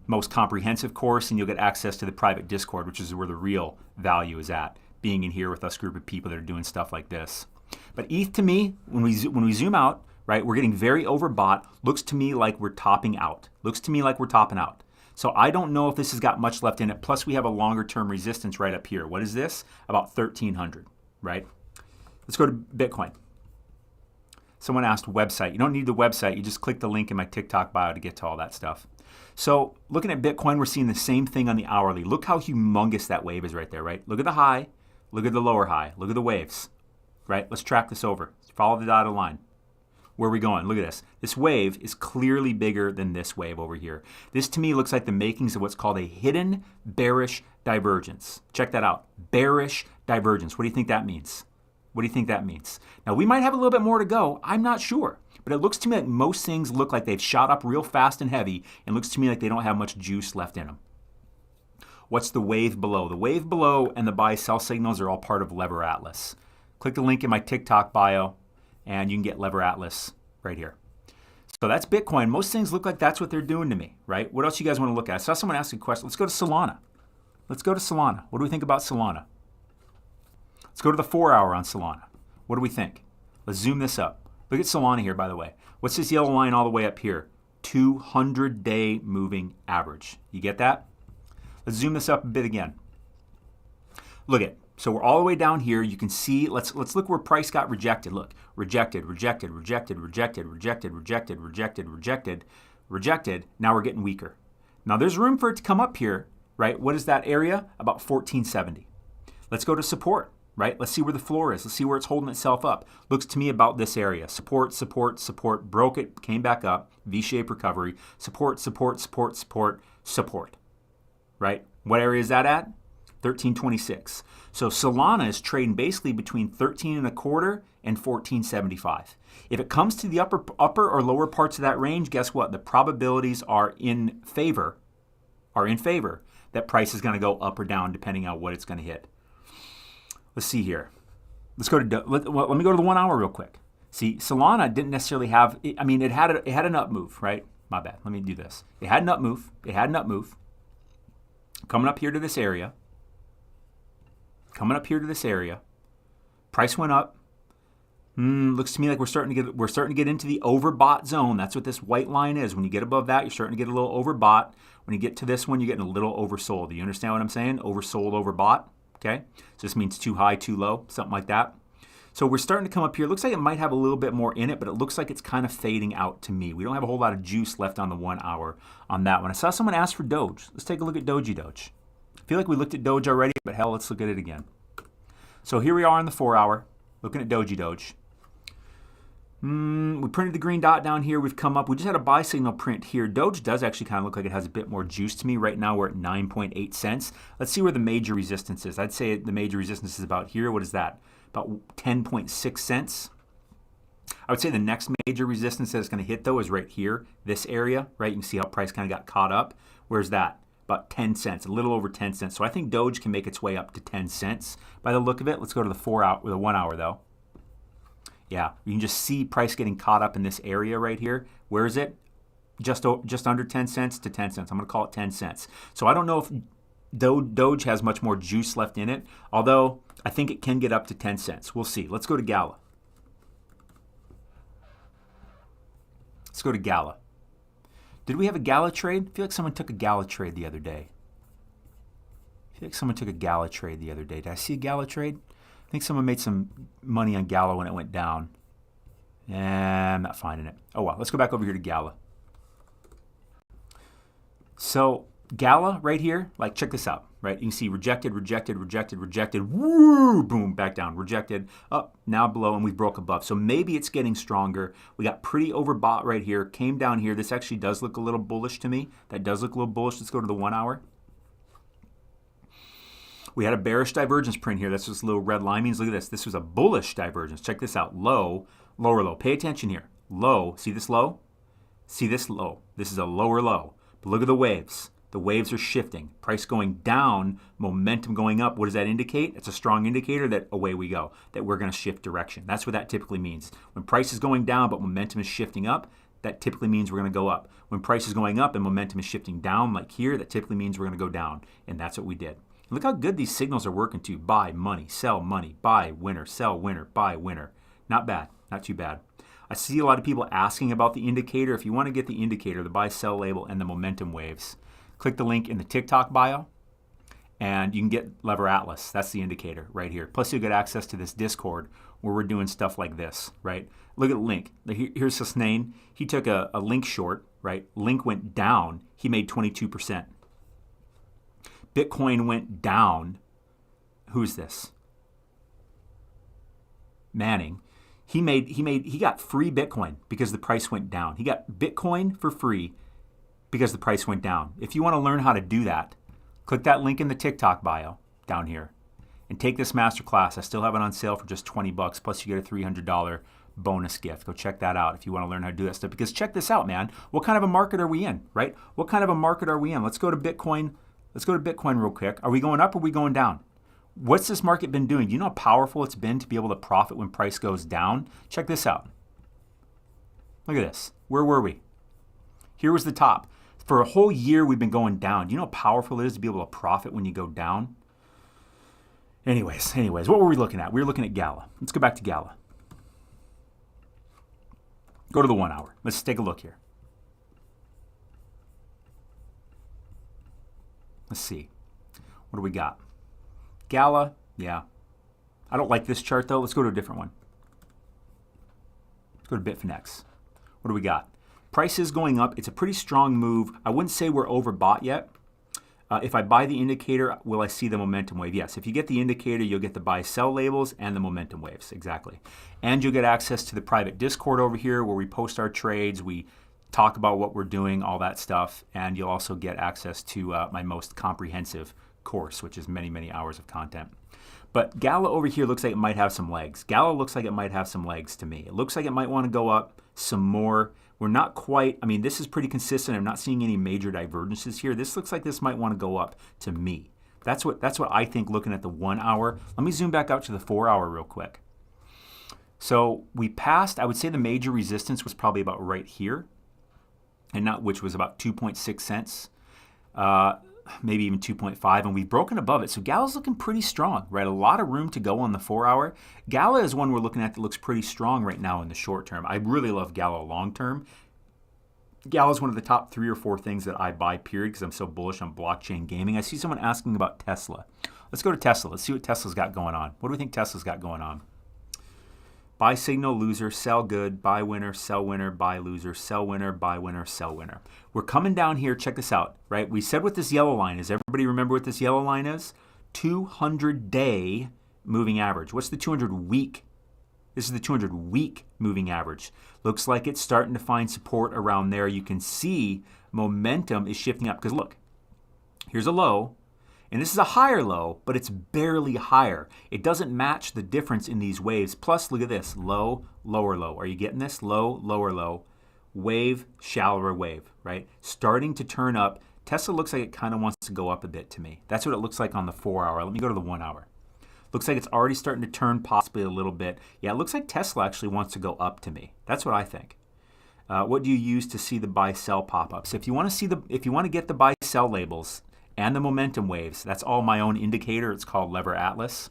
most comprehensive course, and you'll get access to the private Discord, which is where the real value is at, being in here with us group of people that are doing stuff like this. But ETH to me, when we zoom out, right, we're getting very overbought. Looks to me like we're topping out. Looks to me like we're topping out. So I don't know if this has got much left in it. Plus, we have a longer-term resistance right up here. What is this? About 1,300, right? Let's go to Bitcoin. Someone asked website. You don't need the website. You just click the link in my TikTok bio to get to all that stuff. So looking at Bitcoin, we're seeing the same thing on the hourly. Look how humongous that wave is right there, right? Look at the high. Look at the lower high. Look at the waves, right? Let's track this over. Follow the dotted line. Where are we going? Look at this. This wave is clearly bigger than this wave over here. This to me looks like the makings of what's called a hidden bearish divergence. Check that out. Bearish divergence. What do you think that means? What do you think that means? Now, we might have a little bit more to go. I'm not sure. But it looks to me like most things look like they've shot up real fast and heavy, and looks to me like they don't have much juice left in them. What's the wave below? The wave below and the buy-sell signals are all part of Lever Atlas. Click the link in my TikTok bio, and you can get Lever Atlas right here. So that's Bitcoin. Most things look like that's what they're doing to me, right? What else you guys want to look at? I saw someone ask a question. Let's go to Solana. Let's go to Solana. What do we think about Solana? Let's go to the 4-hour on Solana. What do we think? Let's zoom this up. Look at Solana here, by the way. What's this yellow line all the way up here? 200-day moving average. You get that? Let's zoom this up a bit again. Look at, so we're all the way down here. You can see, let's look where price got rejected. Look, rejected, rejected, rejected, rejected, rejected, rejected, rejected, rejected, rejected. Now we're getting weaker. Now there's room for it to come up here, right? What is that area? About 1470. Let's go to support. Right? Let's see where the floor is. Let's see where it's holding itself up. Looks to me about this area. Support, support, support. Broke it, came back up. V-shaped recovery. Support, support, support, support, support. Right? What area is that at? 1326. So Solana is trading basically between 13 and a quarter and 1475. If it comes to the upper or lower parts of that range, guess what? The probabilities are in favor that price is going to go up or down depending on what it's going to hit. Let's see here. Let's go to, let me go to the 1 hour real quick. See, Solana didn't necessarily have, I mean, it had an up move, right? My bad. Let me do this. It had an up move. It had an up move. Coming up here to this area. Coming up here to this area. Price went up. Looks to me like we're starting to get into the overbought zone. That's what this white line is. When you get above that, you're starting to get a little overbought. When you get to this one, you're getting a little oversold. Do you understand what I'm saying? Oversold, overbought. Okay, so this means too high, too low, something like that. So we're starting to come up here. It looks like it might have a little bit more in it, but it looks like it's kind of fading out to me. We don't have a whole lot of juice left on the 1 hour on that one. I saw someone ask for Doge. Let's take a look at Doge. I feel like we looked at Doge already, but hell, let's look at it again. So here we are on the 4 hour, looking at Doge. We printed the green dot down here. We've come up. We just had a buy signal print here. Doge does actually kind of look like it has a bit more juice to me. Right now we're at 9.8 cents. Let's see where the major resistance is. I'd say the major resistance is about here. What is that? About 10.6 cents. I would say the next major resistance that it's going to hit, though, is right here, this area, right? You can see how price kind of got caught up. Where's that? About 10 cents, a little over 10 cents. So I think Doge can make its way up to 10 cents by the look of it. Let's go to the 4 hour, or the 1 hour, though. Yeah, you can just see price getting caught up in this area right here. Where is it? Just under 10 cents to 10 cents. I'm going to call it 10 cents. So I don't know if Doge has much more juice left in it, although I think it can get up to 10 cents. We'll see. Let's go to Gala. Let's go to Gala. Did we have a Gala trade? I feel like someone took a Gala trade the other day. Did I see a Gala trade? I think someone made some money on Gala when it went down. I'm not finding it. Oh, well. Let's go back over here to Gala. So Gala right here, like check this out, right? You can see rejected, rejected, rejected, rejected, woo, boom, back down, rejected, up, now below, and we broke above. So maybe it's getting stronger. We got pretty overbought right here, came down here. This actually does look a little bullish to me. That does look a little bullish. Let's go to the 1 hour. We had a bearish divergence print here. That's this little red line means. Look at this. This was a bullish divergence. Check this out. Low, lower low. Pay attention here. Low. See this low? See this low. This is a lower low. But look at the waves. The waves are shifting. Price going down, momentum going up. What does that indicate? It's a strong indicator that away we go, that we're going to shift direction. That's what that typically means. When price is going down but momentum is shifting up, that typically means we're going to go up. When price is going up and momentum is shifting down, like here, that typically means we're going to go down. And that's what we did. Look how good these signals are working too. Buy, money, sell, money, buy, winner, sell, winner, buy, winner. Not bad. Not too bad. I see a lot of people asking about the indicator. If you want to get the indicator, the buy, sell label, and the momentum waves, click the link in the TikTok bio, and you can get Lever Atlas. That's the indicator right here. Plus, you'll get access to this Discord where we're doing stuff like this, right? Look at the link. Here's Susnain. He took a link short, right? Link went down. He made 22%. Bitcoin went down. Who's this? Manning. He got free Bitcoin because the price went down. He got Bitcoin for free because the price went down. If you want to learn how to do that, click that link in the TikTok bio down here and take this masterclass. I still have it on sale for just $20, plus you get a $300 bonus gift. Go check that out if you want to learn how to do that stuff. Because check this out, man. What kind of a market are we in, right? What kind of a market are we in? Let's go to Bitcoin. Let's go to Bitcoin real quick. Are we going up or are we going down? What's this market been doing? Do you know how powerful it's been to be able to profit when price goes down? Check this out. Look at this. Where were we? Here was the top. For a whole year, we've been going down. Do you know how powerful it is to be able to profit when you go down? Anyways, what were we looking at? We were looking at Gala. Let's go back to Gala. Go to the 1 hour. Let's take a look here. Let's see. What do we got? Gala, yeah. I don't like this chart, though. Let's go to a different one. Let's go to Bitfinex. What do we got? Price is going up. It's a pretty strong move. I wouldn't say we're overbought yet. If I buy the indicator, will I see the momentum wave? Yes. If you get the indicator, you'll get the buy-sell labels and the momentum waves. Exactly. And you'll get access to the private Discord over here where we post our trades. We talk about what we're doing, all that stuff. And you'll also get access to my most comprehensive course, which is many, many hours of content. But Gala over here looks like it might have some legs. Gala looks like it might have some legs to me. It looks like it might want to go up some more. We're not quite, I mean, this is pretty consistent. I'm not seeing any major divergences here. This looks like this might want to go up to me. That's what I think looking at the 1 hour. Let me zoom back out to the 4 hour real quick. So we passed, I would say the major resistance was probably about right here, and not which was about 2.6 cents. Maybe even 2.5, and we've broken above it. So Gala's looking pretty strong, right? A lot of room to go on the 4 hour. Gala is one we're looking at that looks pretty strong right now in the short term. I really love Gala long term. Gala is one of the top 3 or 4 things that I buy, period, because I'm so bullish on blockchain gaming. I see someone asking about Tesla. Let's go to Tesla. Let's see what Tesla's got going on. What do we think Tesla's got going on? Buy signal, loser, sell good, buy winner, sell winner, buy loser, sell winner, buy winner, sell winner. We're coming down here. Check this out, right? We said what this yellow line is. Everybody remember what this yellow line is? 200-day moving average. What's the 200-week? This is the 200-week moving average. Looks like it's starting to find support around there. You can see momentum is shifting up because look, here's a low. And this is a higher low, but it's barely higher. It doesn't match the difference in these waves. Plus, look at this, low, lower low. Are you getting this? Low, lower low, wave, shallower wave, right? Starting to turn up. Tesla looks like it kind of wants to go up a bit to me. That's what it looks like on the 4 hour. Let me go to the 1 hour. Looks like it's already starting to turn possibly a little bit. Yeah, it looks like Tesla actually wants to go up to me. That's what I think. What do you use to see the buy-sell pop-ups? If you want to get the buy-sell labels and the momentum waves, that's all my own indicator. It's called Lever Atlas.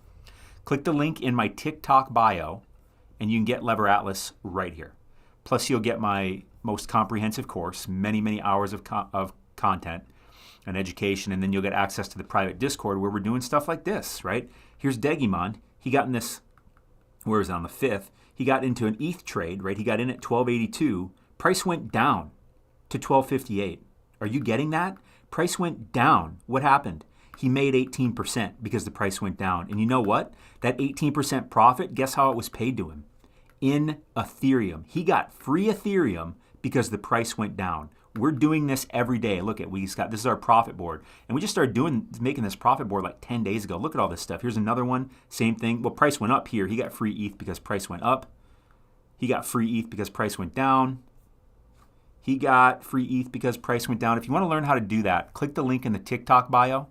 Click the link in my TikTok bio, and you can get Lever Atlas right here. Plus, you'll get my most comprehensive course, many, many hours of content and education, and then you'll get access to the private Discord where we're doing stuff like this, right? Here's Degimon. He got in this, where is it, on the 5th? He got into an ETH trade, right? He got in at 1282. Price went down to 1258. Are you getting that? Price went down. What happened? He made 18% because the price went down. And you know what? That 18% profit, guess how it was paid to him? In Ethereum. He got free Ethereum because the price went down. We're doing this every day. Look at, this is our profit board. And we just started making this profit board like 10 days ago. Look at all this stuff. Here's another one. Same thing. Well, price went up here. He got free ETH because price went up. He got free ETH because price went down. He got free ETH because price went down. If you want to learn how to do that, click the link in the TikTok bio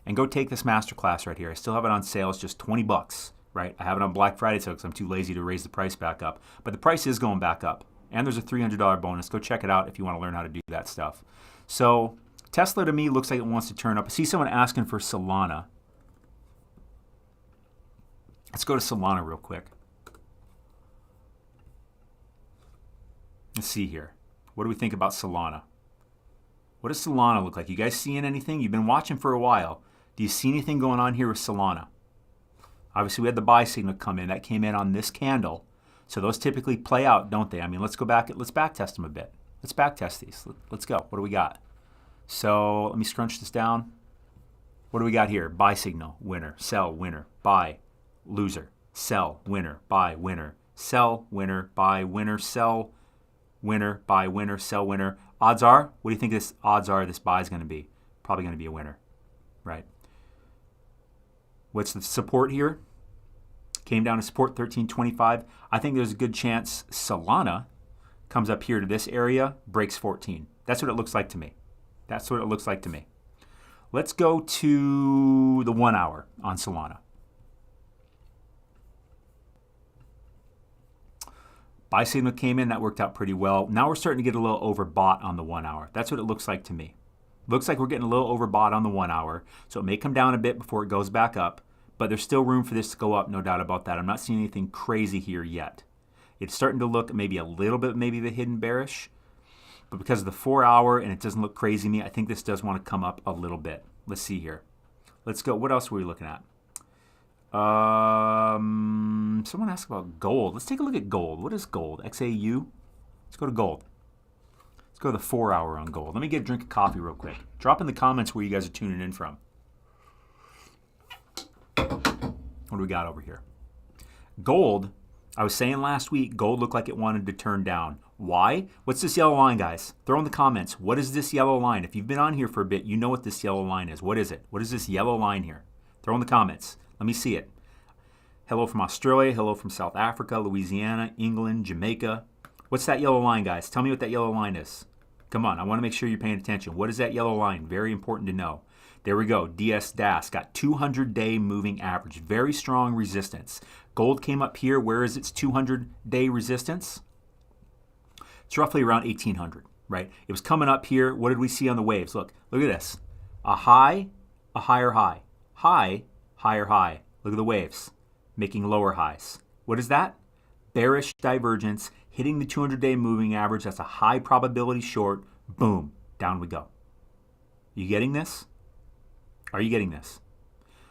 and go take this masterclass right here. I still have it on sale. It's just 20 bucks, right? I have it on Black Friday sale because I'm too lazy to raise the price back up. But the price is going back up. And there's a $300 bonus. Go check it out if you want to learn how to do that stuff. So Tesla to me looks like it wants to turn up. I see someone asking for Solana. Let's go to Solana real quick. Let's see here. What do we think about Solana? What does Solana look like? You guys seeing anything? You've been watching for a while. Do you see anything going on here with Solana? Obviously, we had the buy signal come in. That came in on this candle. So those typically play out, don't they? I mean, let's go back. Let's back test them a bit. Let's back test these. Let's go. What do we got? So let me scrunch this down. What do we got here? Buy signal, winner, sell, winner, buy, loser, sell, winner, buy, winner, sell, winner, buy, winner, sell, winner, buy, winner, sell, winner. Odds are, what do you think odds are this buy is going to be? Probably going to be a winner, right? What's the support here? Came down to support 1325. I think there's a good chance Solana comes up here to this area, breaks 14. That's what it looks like to me. That's what it looks like to me. Let's go to the 1 hour on Solana. Buy signal came in, that worked out pretty well. Now we're starting to get a little overbought on the 1 hour. That's what it looks like to me. Looks like we're getting a little overbought on the 1 hour, so it may come down a bit before it goes back up, but there's still room for this to go up, no doubt about that. I'm not seeing anything crazy here yet. It's starting to look maybe a little bit maybe the hidden bearish, but because of the 4 hour and it doesn't look crazy to me, I think this does want to come up a little bit. Let's see here. Let's go. What else were we looking at? Someone asked about gold. Let's take a look at gold. What is gold? XAU? Let's go to gold. Let's go to the 4 hour on gold. Let me get a drink of coffee real quick. Drop in the comments where you guys are tuning in from. What do we got over here? Gold, I was saying last week, gold looked like it wanted to turn down. Why? What's this yellow line, guys? Throw in the comments. What is this yellow line? If you've been on here for a bit, you know what this yellow line is. What is it? What is this yellow line here? Throw in the comments. Let me see it. Hello from Australia. Hello from South Africa, Louisiana, England, Jamaica. What's that yellow line, guys? Tell me what that yellow line is. Come on, I want to make sure you're paying attention. What is that yellow line? Very important to know. There we go. DS-DAS got 200-day moving average. Very strong resistance. Gold came up here. Where is its 200-day resistance? It's roughly around 1800, right? It was coming up here. What did we see on the waves? Look at this. A high, a higher high. High, higher high. Look at the waves making lower highs. What is that? Bearish divergence hitting the 200-day moving average. That's a high probability short. Boom, down we go. You getting this? Are you getting this?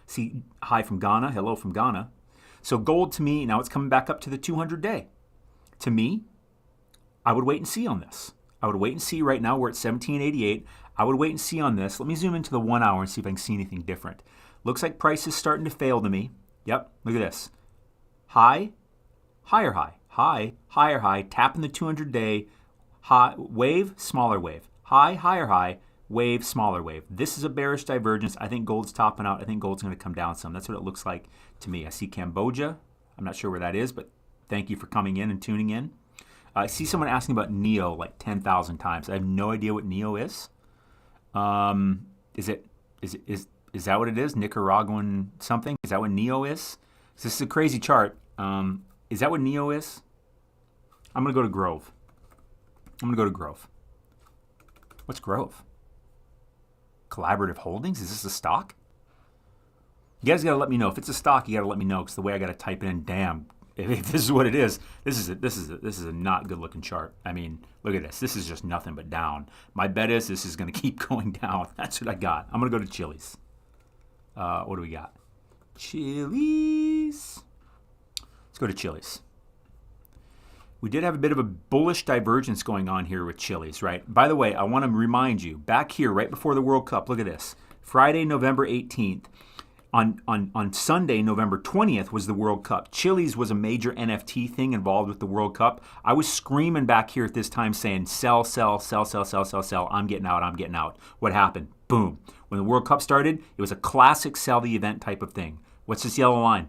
See, high from Ghana, hello from Ghana. So gold to me, now it's coming back up to the 200-day. To me, I would wait and see on this. I would wait and see right now. We're at 1788. I would wait and see on this. Let me zoom into the 1 hour and see if I can see anything different. Looks like price is starting to fail to me. Yep, look at this. High, higher high. High, higher high, tapping the 200-day. High, wave, smaller wave. High, higher high, wave, smaller wave. This is a bearish divergence. I think gold's topping out. I think gold's going to come down some. That's what it looks like to me. I see Cambodia. I'm not sure where that is, but thank you for coming in and tuning in. I see someone asking about NEO like 10,000 times. I have no idea what NEO is. Is that what it is? Nicaraguan something? Is that what NEO is? This is a crazy chart. Is that what NEO is? I'm going to go to Grove. What's Grove? Collaborative Holdings? Is this a stock? You guys got to let me know. If it's a stock, you got to let me know because the way I got to type it in, damn. If this is what it is, this is a not good looking chart. I mean, look at this. This is just nothing but down. My bet is this is going to keep going down. That's what I got. I'm going to go to Chili's. What do we got? Chili's. Let's go to Chili's. We did have a bit of a bullish divergence going on here with Chili's, right? By the way, I want to remind you, back here right before the World Cup, look at this. Friday, November 18th. On Sunday, November 20th was the World Cup. Chili's was a major NFT thing involved with the World Cup. I was screaming back here at this time saying, sell, sell, sell, sell, sell, sell, sell. I'm getting out, I'm getting out. What happened? Boom. When the World Cup started, it was a classic sell the event type of thing. What's this yellow line?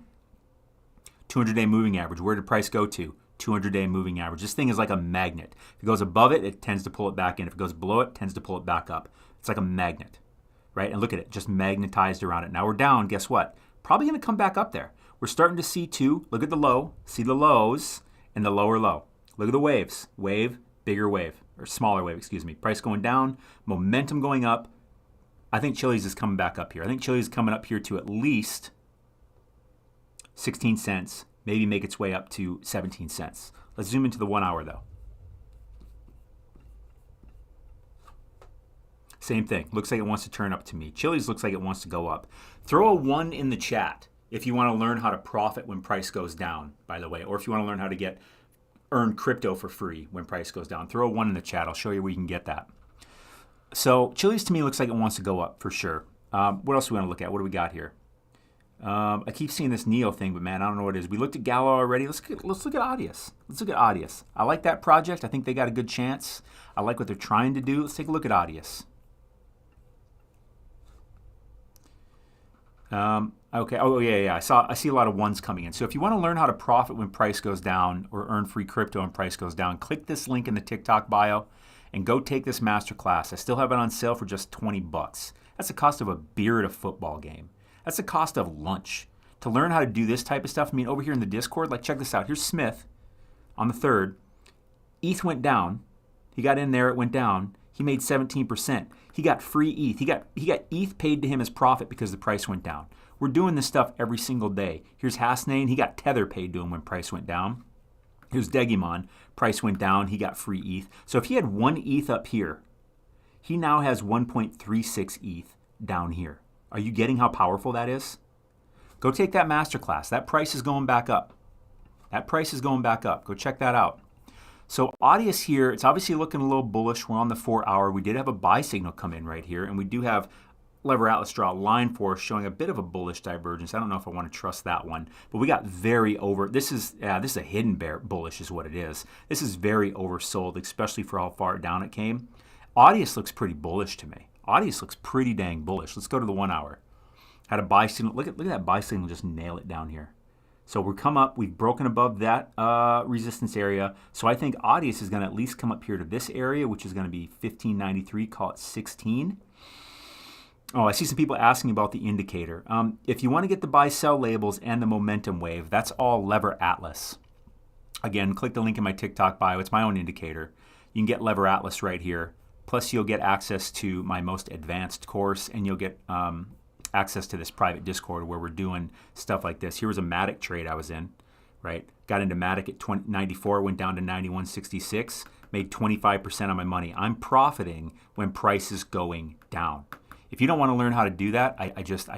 200-day moving average. Where did price go to? 200-day moving average. This thing is like a magnet. If it goes above it, it tends to pull it back in. If it goes below it, it tends to pull it back up. It's like a magnet, right? And look at it, just magnetized around it. Now we're down, guess what? Probably going to come back up there. We're starting to see two. Look at the low. See the lows and the lower low. Look at the waves. Wave, bigger wave, or smaller wave, excuse me. Price going down, momentum going up. I think Chili's is coming back up here. I think Chili's is coming up here to at least 16 cents. Maybe make its way up to 17 cents. Let's zoom into the 1 hour though. Same thing. Looks like it wants to turn up to me. Chili's looks like it wants to go up. Throw a 1 in the chat if you want to learn how to profit when price goes down, by the way, or if you want to learn how to earn crypto for free when price goes down. Throw a 1 in the chat. I'll show you where you can get that. So Chili's to me looks like it wants to go up for sure. What else do we want to look at? What do we got here? I keep seeing this Neo thing, but man, I don't know what it is. We looked at Gallo already. Let's look at Audius. Let's look at Audius. I like that project. I think they got a good chance. I like what they're trying to do. Let's take a look at Audius. Okay. Oh yeah. I see a lot of 1s coming in. So if you want to learn how to profit when price goes down or earn free crypto when price goes down, click this link in the TikTok bio and go take this masterclass. I still have it on sale for just $20. That's the cost of a beer at a football game. That's the cost of lunch. To learn how to do this type of stuff, I mean, over here in the Discord, like check this out. Here's Smith on the 3rd. ETH went down. He got in there, it went down. He made 17%. He got free ETH. He got ETH paid to him as profit because the price went down. We're doing this stuff every single day. Here's Hasnain. He got Tether paid to him when price went down. Here's Degimon. Price went down. He got free ETH. So if he had 1 ETH up here, he now has 1.36 ETH down here. Are you getting how powerful that is? Go take that masterclass. That price is going back up. That price is going back up. Go check that out. So Audius here, it's obviously looking a little bullish. We're on the 4 hour. We did have a buy signal come in right here, and we do have Lever Atlas draw a line for us showing a bit of a bullish divergence. I don't know if I want to trust that one, but we got very over. This is a hidden bear bullish is what it is. This is very oversold, especially for how far down it came. Audius looks pretty bullish to me. Audius looks pretty dang bullish. Let's go to the 1 hour. Had a buy signal. Look at that buy signal. Just nail it down here. So we've come up. We've broken above that resistance area. So I think Audius is going to at least come up here to this area, which is going to be 1593. Call it 16. Oh, I see some people asking about the indicator. If you want to get the buy-sell labels and the momentum wave, that's all Lever Atlas. Again, click the link in my TikTok bio. It's my own indicator. You can get Lever Atlas right here. Plus, you'll get access to my most advanced course, and you'll get access to this private Discord where we're doing stuff like this. Here was a Matic trade I was in, right? Got into Matic at 94, went down to 91.66, made 25% on my money. I'm profiting when price is going down. If you don't want to learn how to do that, I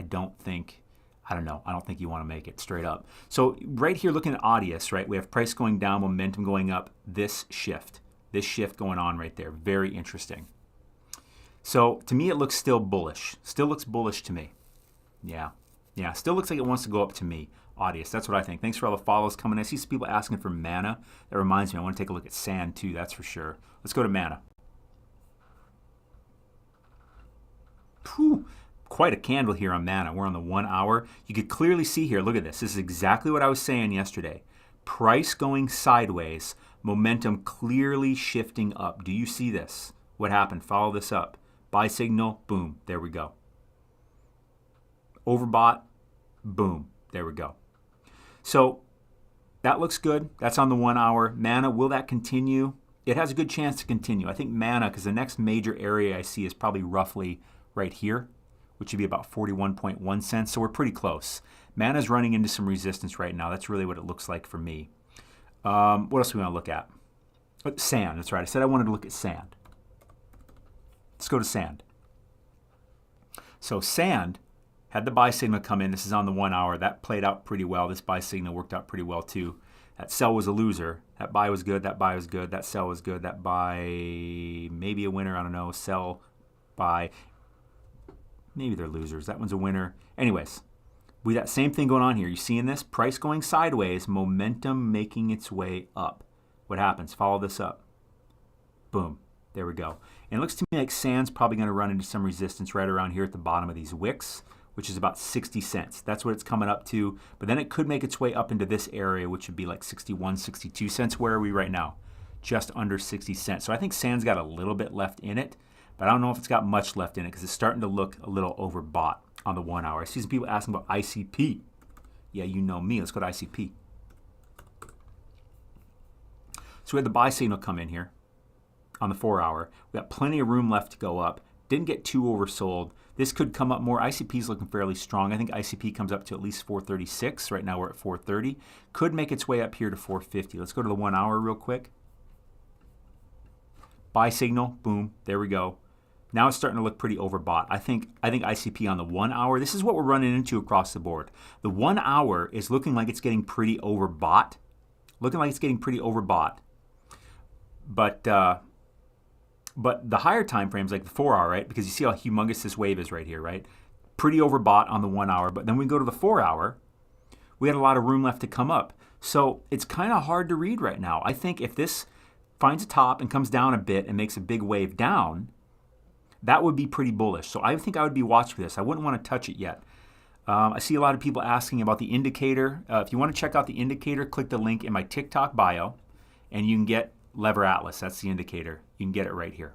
don't think you want to make it straight up. So right here, looking at Audius, right? We have price going down, momentum going up, this shift going on right there. Very interesting. So to me, it looks still bullish. Still looks bullish to me. Yeah. Still looks like it wants to go up to me. Audius, that's what I think. Thanks for all the follows coming. I see some people asking for Mana. That reminds me, I want to take a look at Sand too, that's for sure. Let's go to Mana. Whew, quite a candle here on Mana. We're on the 1 hour. You could clearly see here, look at this. This is exactly what I was saying yesterday. Price going sideways, momentum clearly shifting up. Do you see this? What happened? Follow this up. Buy signal, boom, there we go. Overbought, boom, there we go. So that looks good. That's on the 1 hour. Mana, will that continue? It has a good chance to continue. I think Mana, because the next major area I see is probably roughly right here, which would be about 41.1 cents. So we're pretty close. Mana's running into some resistance right now. That's really what it looks like for me. What else do we want to look at? Sand, that's right. I said I wanted to look at Sand. Let's go to Sand. So Sand, Had the buy signal come in. This is on the 1 hour. That played out pretty well. This buy signal worked out pretty well too. That sell was a loser. That buy was good. That buy was good. That sell was good. That buy, maybe a winner. I don't know. Sell, buy. Maybe they're losers. That one's a winner. Anyways, we got same thing going on here. You seeing this? Price going sideways, momentum making its way up. What happens? Follow this up. Boom. There we go. And it looks to me like sand's probably going to run into some resistance right around here at the bottom of these wicks, which is about 60 cents. That's what it's coming up to. But then it could make its way up into this area, which would be like 61, 62 cents. Where are we right now? Just under 60 cents. So I think sand's got a little bit left in it, but I don't know if it's got much left in it because it's starting to look a little overbought on the 1 hour. I see some people asking about ICP. Yeah, you know me. Let's go to ICP. So we had the buy signal come in here on the 4 hour. We got plenty of room left to go up. Didn't get too oversold. This could come up more. ICP is looking fairly strong. I think ICP comes up to at least 436. Right now we're at 430. Could make its way up here to 450. Let's go to the 1 hour real quick. Buy signal. Boom. There we go. Now it's starting to look pretty overbought. I think ICP on the 1 hour, this is what we're running into across the board. The 1 hour is looking like it's getting pretty overbought. But the higher time frames, like the 4 hour, right? Because you see how humongous this wave is right here, right? Pretty overbought on the 1 hour. But then we go to the 4 hour, we had a lot of room left to come up. So it's kind of hard to read right now. I think if this finds a top and comes down a bit and makes a big wave down, that would be pretty bullish. So I think I would be watching for this. I wouldn't want to touch it yet. I see a lot of people asking about the indicator. If you want to check out the indicator, click the link in my TikTok bio, and you can get Lever Atlas. That's the indicator. You can get it right here.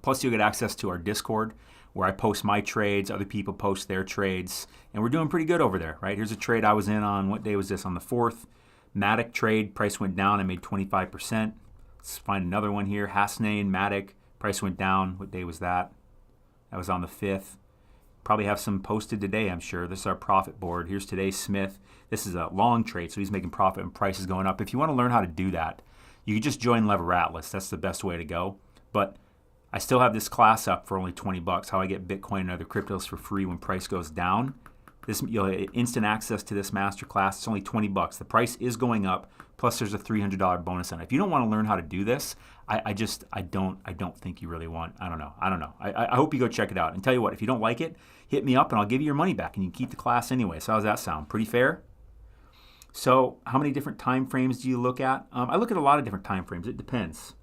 Plus, you'll get access to our Discord, where I post my trades, other people post their trades, and we're doing pretty good over there, right? Here's a trade I was in on, what day was this? On the 4th. Matic trade, price went down, I made 25%. Let's find another one here. Hasnain, Matic, price went down. What day was that? That was on the 5th. Probably have some posted today, I'm sure. This is our profit board. Here's today's Smith. This is a long trade, so he's making profit and price is going up. If you want to learn how to do that, you can just join Lever Atlas. That's the best way to go. But I still have this class up for only 20 bucks, how I get Bitcoin and other cryptos for free when price goes down. You'll get instant access to this masterclass. It's only 20 bucks. The price is going up, plus there's a $300 bonus on it. If you don't want to learn how to do this, I don't think you really want. I don't know. I hope you go check it out. And tell you what, if you don't like it, hit me up and I'll give you your money back and you can keep the class anyway. So how does that sound? Pretty fair? So how many different time frames do you look at? I look at a lot of different time frames. It depends.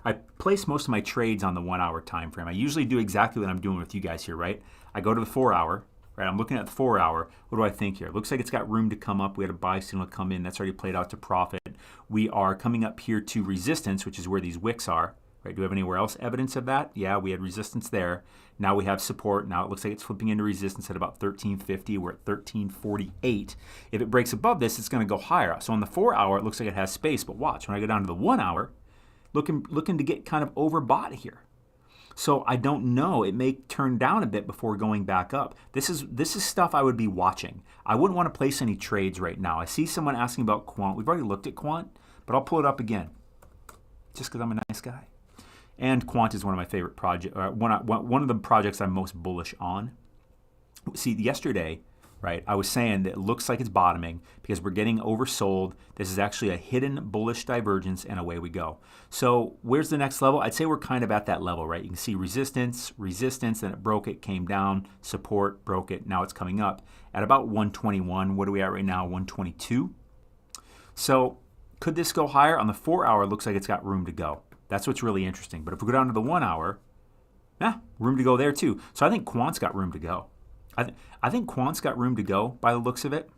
I place most of my trades on the 1 hour time frame. I usually do exactly what I'm doing with you guys here, right? I go to the 4 hour, right? I'm looking at the 4 hour. What do I think here? It looks like it's got room to come up. We had a buy signal come in. That's already played out to profit. We are coming up here to resistance, which is where these wicks are, right? Do we have anywhere else evidence of that? Yeah, we had resistance there. Now we have support. Now it looks like it's flipping into resistance at about 1350. We're at 1348. If it breaks above this, it's going to go higher. So on the 4 hour, it looks like it has space. But watch, when I go down to the 1 hour, looking to get kind of overbought here. So I don't know. It may turn down a bit before going back up. This is stuff I would be watching. I wouldn't want to place any trades right now. I see someone asking about Quant. We've already looked at Quant, but I'll pull it up again just because I'm a nice guy. And Quant is one of my favorite projects, one of the projects I'm most bullish on. See, yesterday, right, I was saying that it looks like it's bottoming because we're getting oversold. This is actually a hidden bullish divergence, and away we go. So where's the next level? I'd say we're kind of at that level, right? You can see resistance, then it broke it, came down, support, broke it. Now it's coming up at about 121. What are we at right now? 122. So could this go higher? On the 4 hour, it looks like it's got room to go. That's what's really interesting. But if we go down to the 1 hour, room to go there too. So I think Quant's got room to go. I think Quant's got room to go by the looks of it.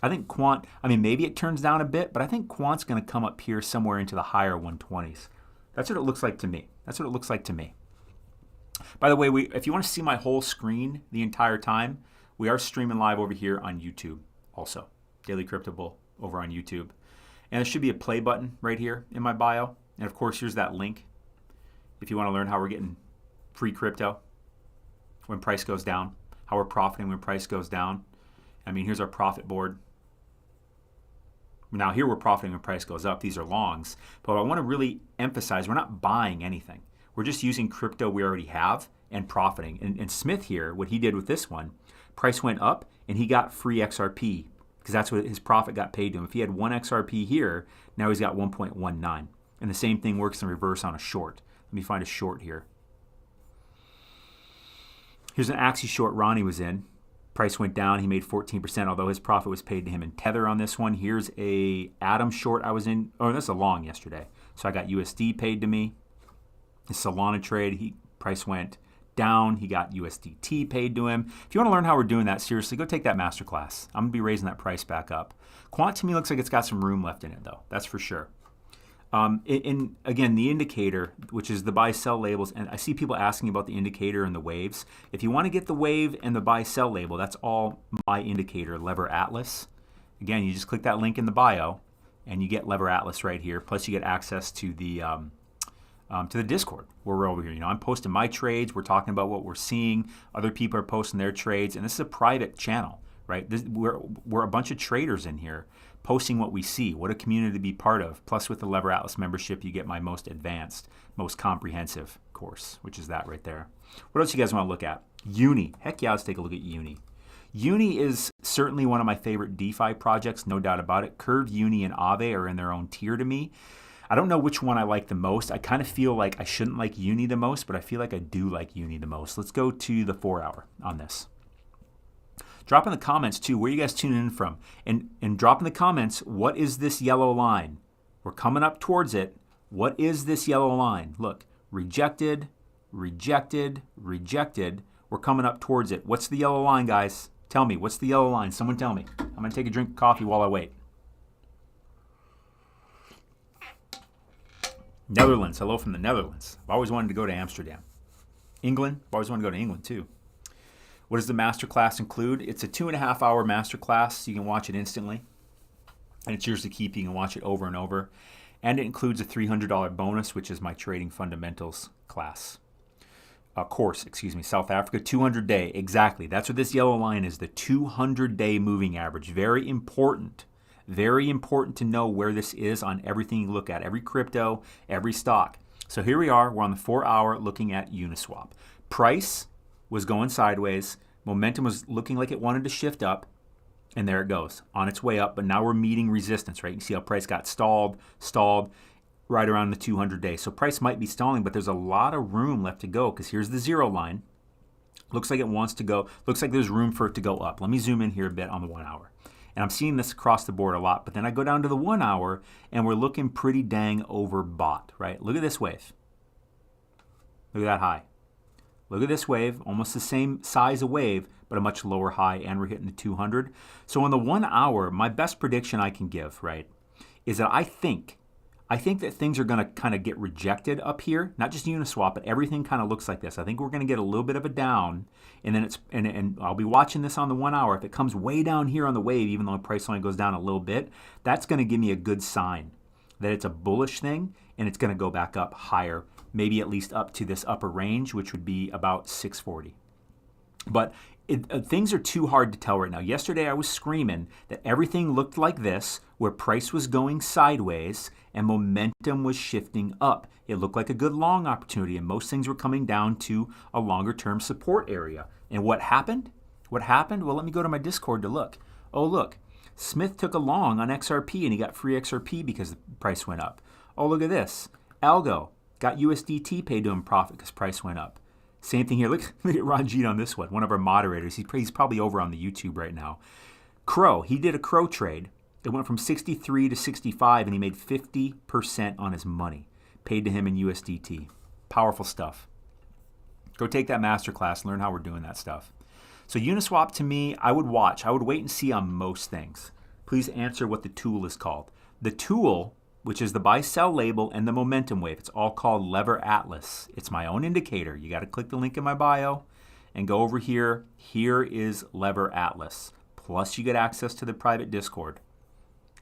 I think Quant, maybe it turns down a bit, but I think Quant's going to come up here somewhere into the higher 120s. That's what it looks like to me. By the way, if you want to see my whole screen the entire time, we are streaming live over here on YouTube also. Daily Crypto Bull over on YouTube. And there should be a play button right here in my bio. And of course, here's that link if you want to learn how we're getting free crypto when price goes down, how we're profiting when price goes down. Here's our profit board. Now here we're profiting when price goes up. These are longs. But I want to really emphasize we're not buying anything. We're just using crypto we already have and profiting. And Smith here, what he did with this one price went up, and he got free XRP because that's what his profit got paid to him. If he had 1 XRP here, now he's got 1.19. And the same thing works in reverse on a short. Let me find a short here. Here's an Axie short Ronnie was in. Price went down. He made 14%, although his profit was paid to him in Tether on this one. Here's a Atom short I was in. Oh, that's a long yesterday. So I got USD paid to me. The Solana trade, price went down. He got USDT paid to him. If you want to learn how we're doing that, seriously, go take that masterclass. I'm going to be raising that price back up. Quant to me looks like it's got some room left in it, though. That's for sure. Again, the indicator, which is the buy-sell labels, and I see people asking about the indicator and the waves. If you want to get the wave and the buy-sell label, that's all my indicator, Lever Atlas. Again, you just click that link in the bio, and you get Lever Atlas right here. Plus, you get access to the Discord where we're over here. I'm posting my trades. We're talking about what we're seeing. Other people are posting their trades, and this is a private channel, right? We're a bunch of traders in here posting what we see. What a community to be part of. Plus, with the Lever Atlas membership, you get my most advanced, most comprehensive course, which is that right there. What else you guys want to look at? Uni. Heck yeah, let's take a look at Uni. Uni is certainly one of my favorite DeFi projects, no doubt about it. Curve, Uni, and Aave are in their own tier to me. I don't know which one I like the most. I kind of feel like I shouldn't like Uni the most, but I feel like I do like Uni the most. Let's go to the 4 hour on this. Drop in the comments, too, where you guys tuning in from. And drop in the comments, what is this yellow line? We're coming up towards it. What is this yellow line? Look, rejected, rejected, rejected. We're coming up towards it. What's the yellow line, guys? Tell me, what's the yellow line? Someone tell me. I'm going to take a drink of coffee while I wait. Netherlands. Hello from the Netherlands. I've always wanted to go to Amsterdam. England. I've always wanted to go to England, too. What does the masterclass include? It's a 2.5 hour masterclass. You can watch it instantly. And it's yours to keep. You can watch it over and over. And it includes a $300 bonus, which is my trading fundamentals course, South Africa, 200-day. Exactly. That's what this yellow line is, the 200-day moving average. Very important. Very important to know where this is on everything you look at, every crypto, every stock. So here we are. We're on the 4 hour looking at Uniswap. Price was going sideways. Momentum was looking like it wanted to shift up. And there it goes, on its way up. But now we're meeting resistance, right? You see how price got stalled right around the 200-day. So price might be stalling, but there's a lot of room left to go because here's the 0 line. Looks like it wants to go. Looks like there's room for it to go up. Let me zoom in here a bit on the 1 hour. And I'm seeing this across the board a lot. But then I go down to the 1 hour, and we're looking pretty dang overbought, right? Look at this wave. Look at that high. Look at this wave, almost the same size of wave, but a much lower high, and we're hitting the 200. So on the 1 hour, my best prediction I can give, right, is that I think that things are going to kind of get rejected up here, not just Uniswap, but everything kind of looks like this. I think we're going to get a little bit of a down, and then and I'll be watching this on the 1 hour. If it comes way down here on the wave, even though the price only goes down a little bit, that's going to give me a good sign that it's a bullish thing, and it's going to go back up higher, maybe at least up to this upper range, which would be about 640. But things are too hard to tell right now. Yesterday I was screaming that everything looked like this, where price was going sideways and momentum was shifting up. It looked like a good long opportunity, and most things were coming down to a longer term support area. And what happened? What happened? Well, let me go to my Discord to look. Oh, look. Smith took a long on XRP, and he got free XRP because the price went up. Oh, look at this. Algo got USDT paid to him profit because price went up. Same thing here. Look at Ranjit on this one of our moderators. He's probably over on the YouTube right now. Crow, he did a Crow trade. It went from 63 to 65, and he made 50% on his money paid to him in USDT. Powerful stuff. Go take that masterclass and learn how we're doing that stuff. So Uniswap, to me, I would watch. I would wait and see on most things. Please answer what the tool is called. The tool, which is the buy-sell label and the momentum wave, it's all called Lever Atlas. It's my own indicator. You got to click the link in my bio and go over here. Here is Lever Atlas. Plus, you get access to the private Discord.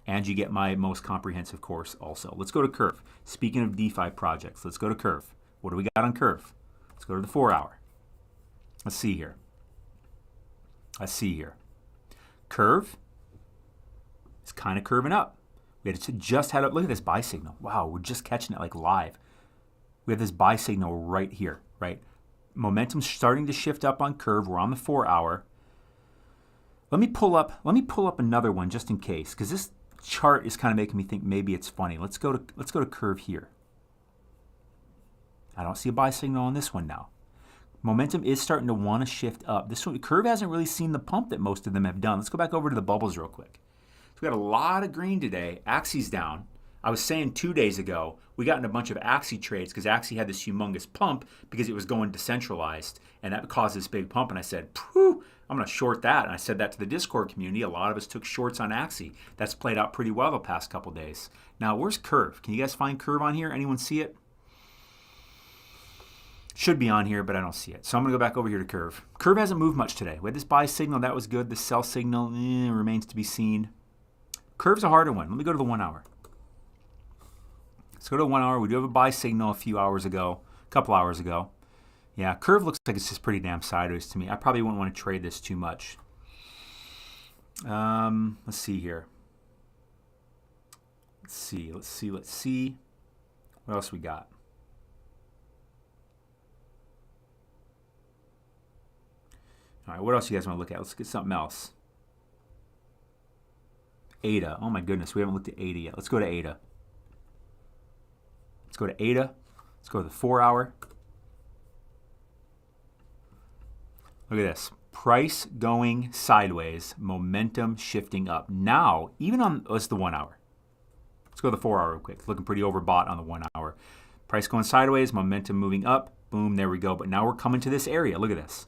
And you get my most comprehensive course also. Let's go to Curve. Speaking of DeFi projects, let's go to Curve. What do we got on Curve? Let's go to the 4 hour. Let's see here. Curve is kind of curving up. We had just had a look at this buy signal. Wow, we're just catching it like live. We have this buy signal right here, right? Momentum's starting to shift up on Curve. We're on the 4 hour. Let me pull up another one just in case, because this chart is kind of making me think maybe it's funny. Let's go to curve here. I don't see a buy signal on this one now. Momentum is starting to want to shift up. This one, curve hasn't really seen the pump that most of them have done. Let's go back over to the bubbles real quick. So we got a lot of green today. Axie's down. I was saying 2 days ago, we got in a bunch of Axie trades because Axie had this humongous pump because it was going decentralized, and that caused this big pump. And I said, "Phew, I'm going to short that." And I said that to the Discord community. A lot of us took shorts on Axie. That's played out pretty well the past couple days. Now, where's curve? Can you guys find curve on here? Anyone see it? Should be on here, but I don't see it. So I'm going to go back over here to curve. Curve hasn't moved much today. We had this buy signal. That was good. The sell signal remains to be seen. Curve's a harder one. Let me go to the 1 hour. Let's go to the 1 hour. We do have a buy signal a couple hours ago. Yeah, curve looks like it's just pretty damn sideways to me. I probably wouldn't want to trade this too much. Let's see here. Let's see. What else we got? All right, what else you guys want to look at? Let's get something else. ADA. Oh my goodness, we haven't looked at ADA yet. Let's go to ADA. Let's go to ADA. Let's go to the 4 hour. Look at this. Price going sideways, momentum shifting up. Now, even on, let's the 1 hour. Let's go to the 4 hour real quick. Looking pretty overbought on the 1 hour. Price going sideways, momentum moving up. Boom, there we go. But now we're coming to this area. Look at this.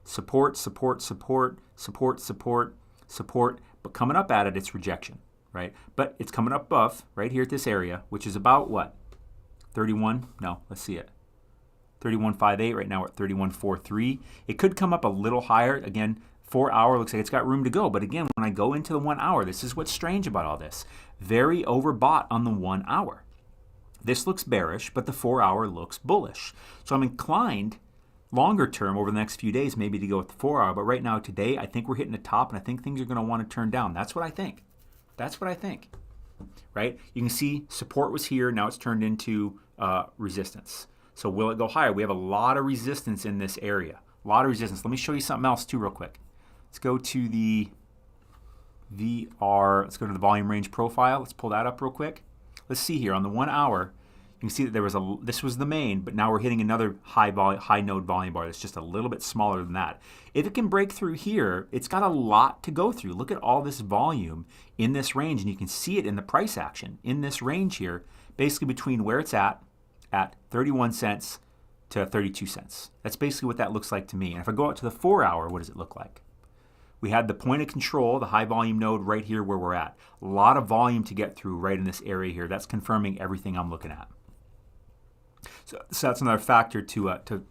Support, support, support, support, support, support. But coming up at it, it's rejection, right? But it's coming up above, right here at this area, which is about what? 31? No, let's see it. 31.58. Right now we're at 31.43. It could come up a little higher. Again, 4 hour looks like it's got room to go. But again, when I go into the 1 hour, this is what's strange about all this. Very overbought on the 1 hour. This looks bearish, but the 4 hour looks bullish. So I'm inclined longer term over the next few days maybe to go with the 4 hour. But right now, today, I think we're hitting the top, and I think things are going to want to turn down. That's what I think. That's what I think. Right? You can see support was here. Now it's turned into resistance. So will it go higher? We have a lot of resistance in this area. A lot of resistance. Let me show you something else too real quick. Let's go to the VR. Let's go to the volume range profile. Let's pull that up real quick. Let's see here on the 1 hour. You can see that this was the main, but now we're hitting another high node volume bar that's just a little bit smaller than that. If it can break through here, it's got a lot to go through. Look at all this volume in this range, and you can see it in the price action in this range here, basically between where it's at 31 cents to 32 cents. That's basically what that looks like to me. And if I go out to the 4 hour, what does it look like? We had the point of control, the high volume node right here where we're at. A lot of volume to get through right in this area here. That's confirming everything I'm looking at. So that's another factor to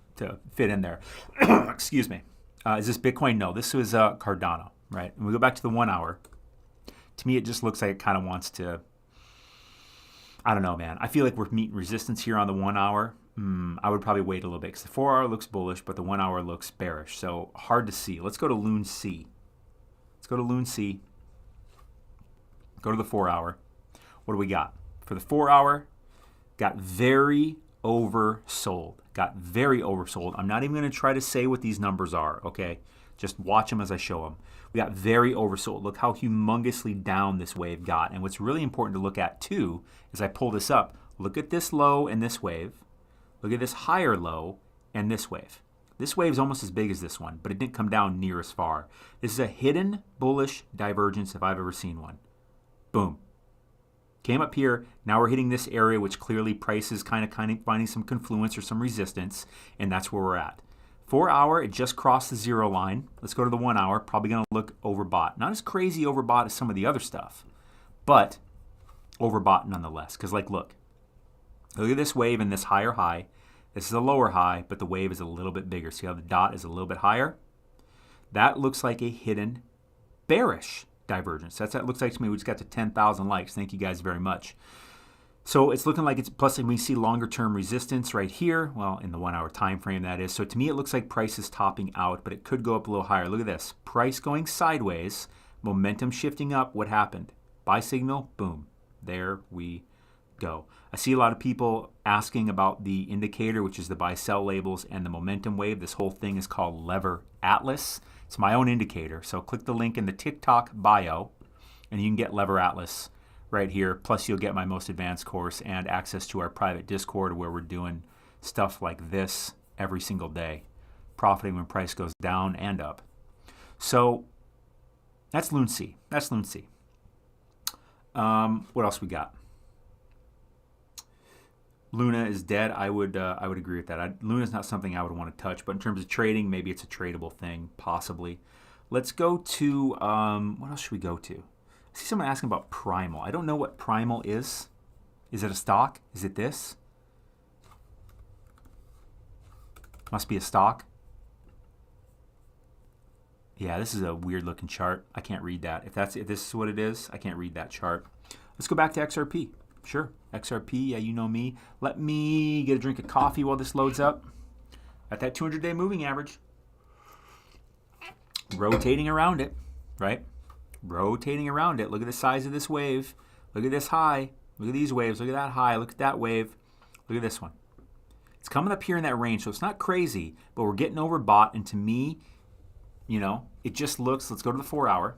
fit in there. Excuse me. Is this Bitcoin? No, this was Cardano, right? And we go back to the 1 hour. To me, it just looks like it kind of wants to, I don't know, man. I feel like we're meeting resistance here on the 1 hour. I would probably wait a little bit because the 4 hour looks bullish, but the 1 hour looks bearish. So hard to see. Let's go to Loon C. Let's go to Loon C. Go to the 4 hour. What do we got? For the 4 hour, got very oversold. Got very oversold. I'm not even going to try to say what these numbers are, okay? Just watch them as I show them. We got very oversold. Look how humongously down this wave got. And what's really important to look at too, as I pull this up, look at this low and this wave. Look at this higher low and this wave. This wave is almost as big as this one, but it didn't come down near as far. This is a hidden bullish divergence if I've ever seen one. Boom. Came up here, now we're hitting this area, which clearly price is kind of finding some confluence or some resistance, and that's where we're at. 4 hour, it just crossed the 0 line. Let's go to the 1 hour, probably going to look overbought. Not as crazy overbought as some of the other stuff, but overbought nonetheless. Because look at this wave and this higher high. This is a lower high, but the wave is a little bit bigger. See how the dot is a little bit higher? That looks like a hidden bearish divergence. That's what it looks like to me. We just got to 10,000 likes. Thank you guys very much. So it's looking like it's, plus we see longer term resistance right here. Well, in the 1 hour time frame that is. So to me, it looks like price is topping out, but it could go up a little higher. Look at this. Price going sideways, momentum shifting up. What happened? Buy signal, boom. There we go. I see a lot of people asking about the indicator, which is the buy-sell labels and the momentum wave. This whole thing is called Lever Atlas. It's my own indicator. So click the link in the TikTok bio, and you can get Lever Atlas right here. Plus, you'll get my most advanced course and access to our private Discord where we're doing stuff like this every single day, profiting when price goes down and up. So that's Lune C. That's Lune C. What else we got? Luna is dead. I would agree with that. Luna is not something I would want to touch, but in terms of trading, maybe it's a tradable thing, possibly. Let's go to, what else should we go to? I see someone asking about Primal. I don't know what Primal is. Is it a stock? Is it this? Must be a stock. Yeah, this is a weird looking chart. I can't read that. If this is what it is, I can't read that chart. Let's go back to XRP. Sure, XRP, yeah, you know me. Let me get a drink of coffee while this loads up. At that 200-day moving average. Rotating around it, right? Rotating around it. Look at the size of this wave. Look at this high. Look at these waves. Look at that high. Look at that wave. Look at this one. It's coming up here in that range, so it's not crazy, but we're getting overbought, and to me, you know, it just looks, let's go to the 4-hour.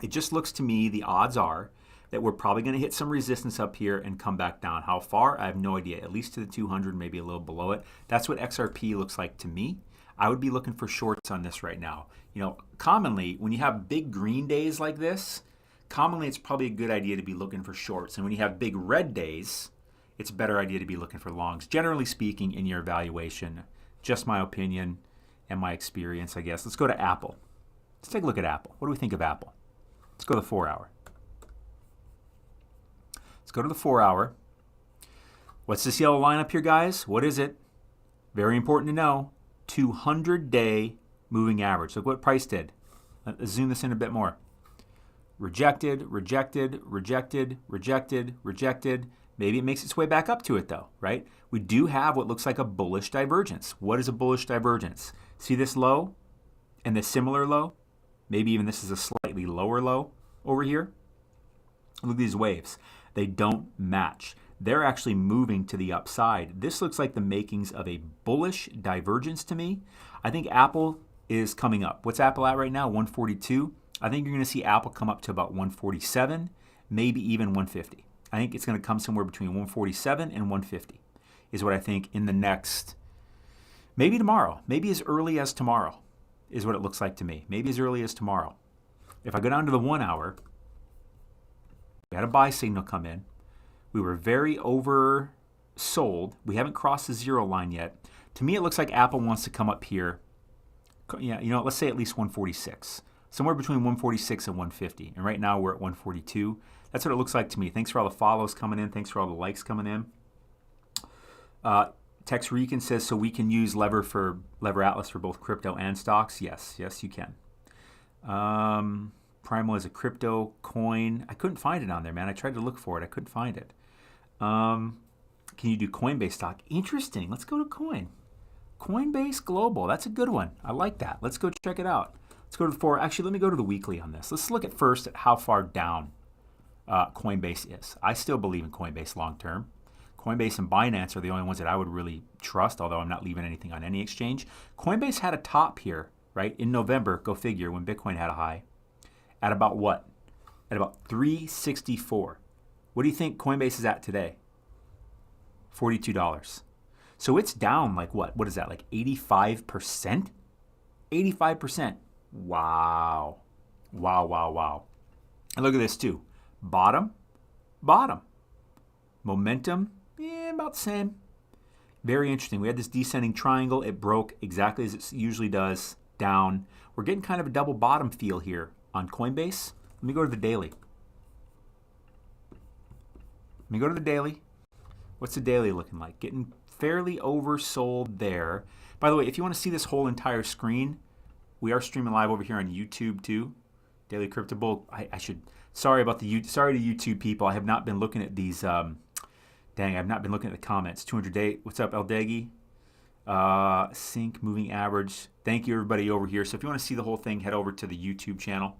It just looks to me, the odds are that we're probably going to hit some resistance up here and come back down. How far? I have no idea. At least to the 200, maybe a little below it. That's what XRP looks like to me. I would be looking for shorts on this right now. You know, commonly, when you have big green days like this, commonly it's probably a good idea to be looking for shorts. And when you have big red days, it's a better idea to be looking for longs. Generally speaking, in your evaluation, just my opinion and my experience, I guess. Let's go to Apple. Let's take a look at Apple. What do we think of Apple? Let's go to the 4-hour. Let's go to the 4-hour. What's this yellow line up here, guys? What is it? Very important to know. 200-day moving average. Look what price did. Let's zoom this in a bit more. Rejected, rejected, rejected, rejected, rejected. Maybe it makes its way back up to it, though, right? We do have what looks like a bullish divergence. What is a bullish divergence? See this low and this similar low? Maybe even this is a slightly lower low over here. Look at these waves. They don't match. They're actually moving to the upside. This looks like the makings of a bullish divergence to me. I think Apple is coming up. What's Apple at right now? 142. I think you're going to see Apple come up to about 147, maybe even 150. I think it's going to come somewhere between 147 and 150 is what I think in the next, maybe tomorrow, maybe as early as tomorrow is what it looks like to me. Maybe as early as tomorrow. If I go down to the 1-hour, we had a buy signal come in. We were very oversold. We haven't crossed the zero line yet. To me, it looks like Apple wants to come up here. Yeah, you know, let's say at least 146. Somewhere between 146 and 150. And right now we're at 142. That's what it looks like to me. Thanks for all the follows coming in. Thanks for all the likes coming in. Tex Rican says, so we can use Lever Atlas for both crypto and stocks? Yes, yes, you can. Primal is a crypto coin. I couldn't find it on there, man. I tried to look for it. I couldn't find it. Can you do Coinbase stock? Interesting. Let's go to Coinbase Global. That's a good one. I like that. Let's go check it out. Let's go to the 4. Actually, let me go to the weekly on this. Let's look at first at how far down Coinbase is. I still believe in Coinbase long term. Coinbase and Binance are the only ones that I would really trust, although I'm not leaving anything on any exchange. Coinbase had a top here, right, in November, go figure, when Bitcoin had a high. At about what? At about 364. What do you think Coinbase is at today? $42. So it's down like what? What is that, like 85%? 85%. Wow. Wow, wow, wow. And look at this too. Bottom, bottom. Momentum, about the same. Very interesting. We had this descending triangle. It broke exactly as it usually does, down. We're getting kind of a double bottom feel here on Coinbase. Let me go to the daily. Let me go to the daily. What's the daily looking like? Getting fairly oversold there. By the way, if you want to see this whole entire screen, we are streaming live over here on YouTube too. Daily Crypto Bull. Sorry to YouTube people. I have not been looking at these. I've not been looking at the comments. 200-day. What's up, Eldegi? Sync, moving average. Thank you, everybody over here. So if you want to see the whole thing, head over to the YouTube channel.